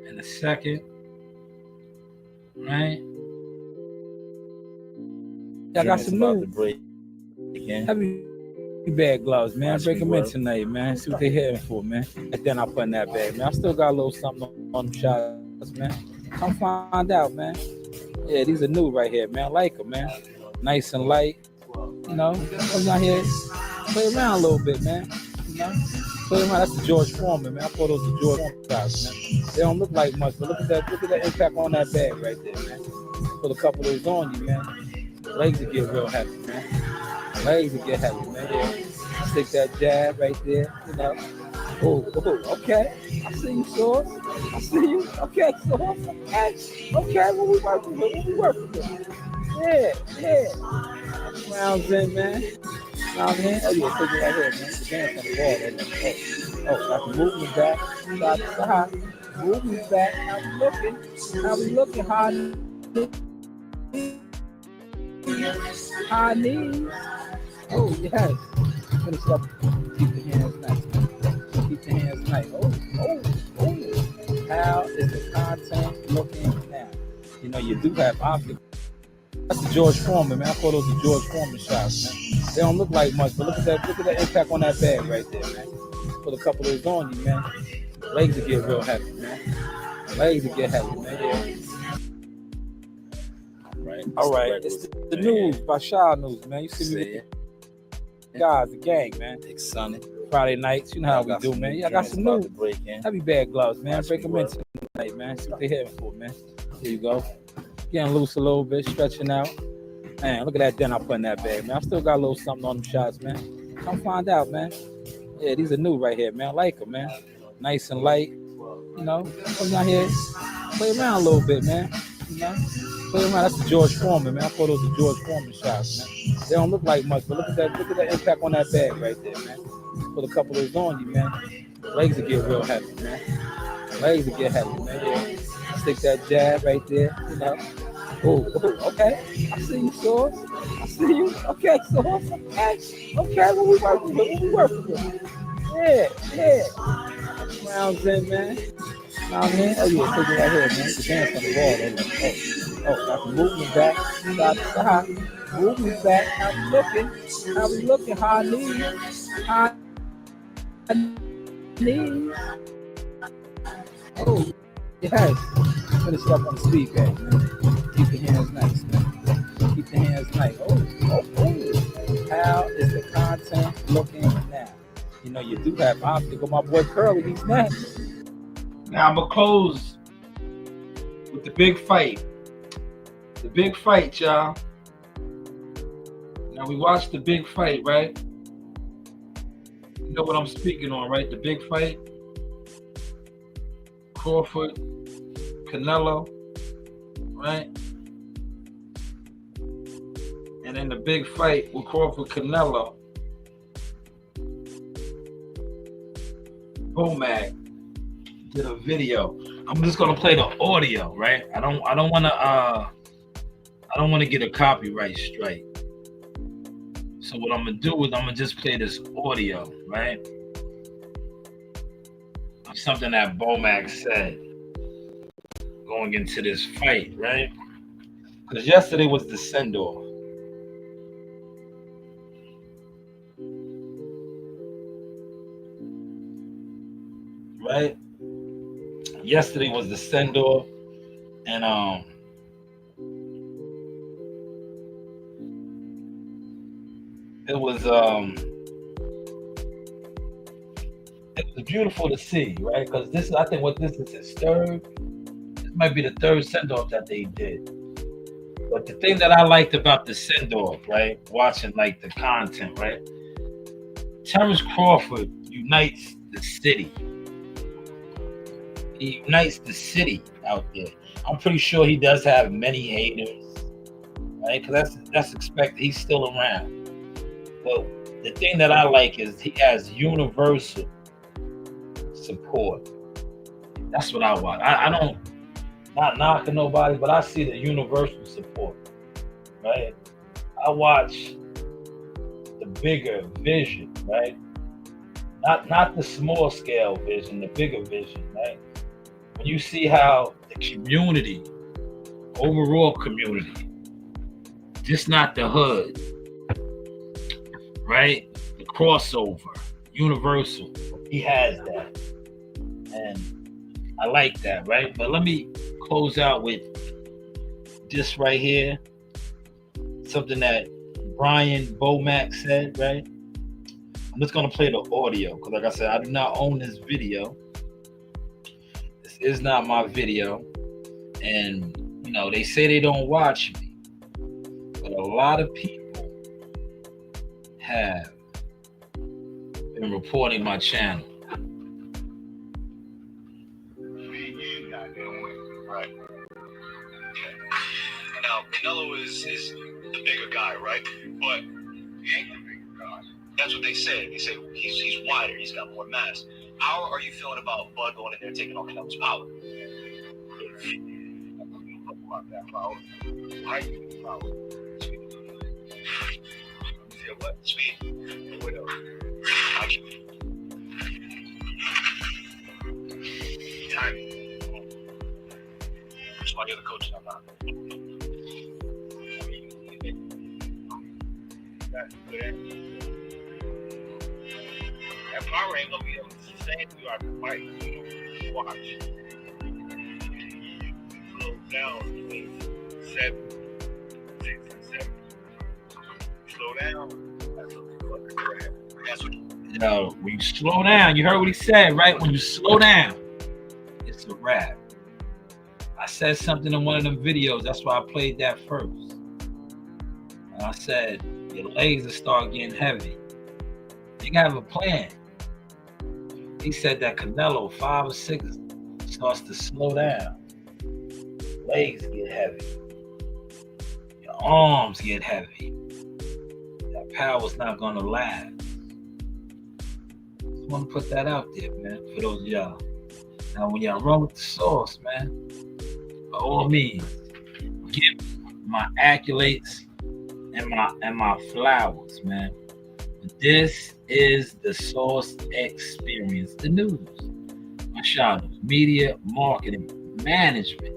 in a second. Right? I got some new heavy bag gloves, man. Break them in tonight, man. See what they heading for, man. And then I'll put in that bag, man. I still got a little something on them shots, man. Come find out, man. Yeah, these are new right here, man. I like them, man. Nice and light. You know, come out here, play around a little bit, man. You know, play around. That's the George Foreman, man. I thought those were George Foreman guys, man. They don't look like much, but look at that impact on that bag right there, man. Put a couple of those on you, man. Legs will get real heavy, man. Legs will get heavy, man. Yeah. Stick that jab right there, you know. Oh, okay. I see you, Sword. I see you. Okay, so okay, what we working with? Yeah. Rounds in, man. Know what I mean? Oh yeah, take it right here, man. The dance on the wall. Oh, got the movement back. Side to side. Movement back. How we looking? High knees. Oh yes. Finish up. Keep the hands nice. Keep the hands nice. Oh. How is the content looking now? You know, you do have optics. That's the George Foreman, man. I call those the George Foreman shots, man. They don't look like much, but look at that impact on that bag right there, man. Put a couple of those on you, man. Legs will get real heavy, man. Legs will get heavy, man. Yeah. Right. All right. It's the news by Shanewz, man. You see me with the guys, the gang, man. Big Sonny. Friday nights, you know how we do, man. Yeah, I got some new heavy bag gloves, man. Break them in tonight, man. See what they hitting for, man. Here you go. Getting loose a little bit, stretching out. Man, look at that den I put in that bag, man. I still got a little something on them shots, man. Come find out, man. Yeah, these are new right here, man. I like them, man. Nice and light. You know, come down here, play around a little bit, man. You know, play around. That's the George Foreman, man. I call those the George Foreman shots, man. They don't look like much, but look at that impact on that bag right there, man. Put a couple of those on you, man. Legs will get real heavy, man. Legs will get heavy, man. Yeah. Stick that jab right there, you know. Oh, okay. I see you, Sauce. I see you. Okay, Sauce. Okay, what we working with? Yeah. Rounds in, man. Know what I mean? Oh yeah, take it right here, man. The dance on the wall. Oh, got the movement back. Side to side. Movement back. How we looking? High knees. Oh, yes. Finish it up on the speed bag, man. Keep the hands nice, man. Keep the hands nice. Oh. How is the content looking now? You know, you do have optics. My boy Curly, he's next. Now I'm gonna close with the big fight. The big fight, y'all. Now we watched the big fight, right? You know what I'm speaking on, right? The big fight. Crawford, Canelo, right? And then the big fight with Crawford, Canelo. Bomac did a video. I'm just gonna play the audio, right? I don't wanna get a copyright strike. So what I'm gonna do is I'm gonna just play this audio, right? Of something that Bomac said going into this fight, right? Because yesterday was the send-off. Right? Yesterday was the send-off, and it was beautiful to see, right? Because this, I think, what this is his third. This might be the third send-off that they did. But the thing that I liked about the send-off, right? Watching like the content, right? Terrence Crawford unites the city. He unites the city out there. I'm pretty sure he does have many haters, right? Because that's expected. He's still around. But the thing that I like is he has universal support. That's what I want. I don't, not knocking nobody, but I see the universal support, right? I watch the bigger vision, right? Not the small scale vision, the bigger vision, right? When you see how the community, overall community, just not the hood, right? The crossover, universal, he has that. And I like that, right? But let me close out with this right here. Something that Brian Bomac said, right? I'm just gonna play the audio because, like I said, I do not own this video. This is not my video, and you know they say they don't watch me, but a lot of people have been reporting my channel. Canelo is the bigger guy, right? But he ain't the bigger guy. That's what they said. They say he's wider. He's got more mass. How are you feeling about Bud going in there taking on Canelo's power? About that power. Right? Power. What? Speed? What else? Timing. That's why you're the coach. I'm not. That power ain't gonna be able to sustain you out the fight. Watch. Slow down between 7, 6, and 7. Slow down. That's what the fucking crap. That's what. Yo, when you slow down, you heard what he said, right? When you slow down, it's a wrap. I said something in one of them videos. That's why I played that first. And I said, your legs will start getting heavy. You gotta have a plan. He said that Canelo, 5 or 6, starts to slow down. Legs get heavy. Your arms get heavy. That power's not gonna last. Just want to put that out there, man, for those of y'all. Now, when y'all run with the sauce, man, by all means, give my accolades and my flowers, man. But this is the Sauce Experience, the news. My Shanewz, media, marketing, management,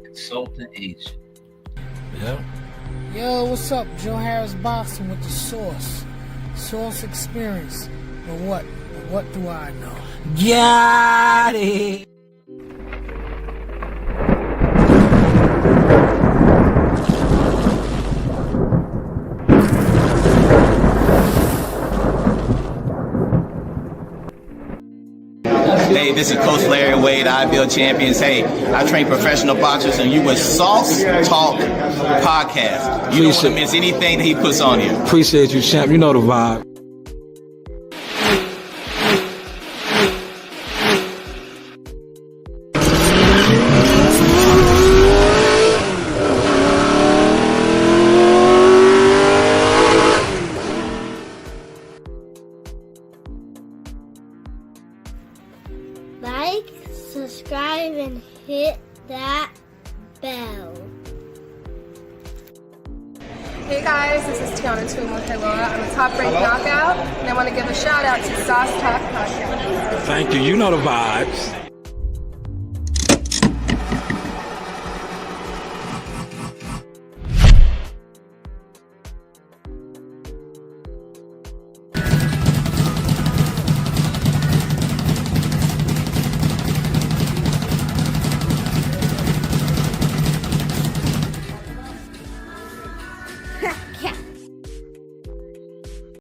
consultant agent. Yeah. Yo, what's up? Joe Harris Boxing with the Sauce. Sauce Experience. But what? What do I know? Got it. Hey, this is Coach Larry Wade, IBL Champions. Hey, I train professional boxers, and you with Sauce Talk Podcast. You don't want to miss anything that he puts on here. Appreciate you, champ. You know the vibe. Like, subscribe, and hit that bell. Hey guys, this is Tiana Tumo-Kailua. I'm a top-ranked knockout, and I want to give a shout out to Sauce Talk Podcast. Thank you. You know the vibes.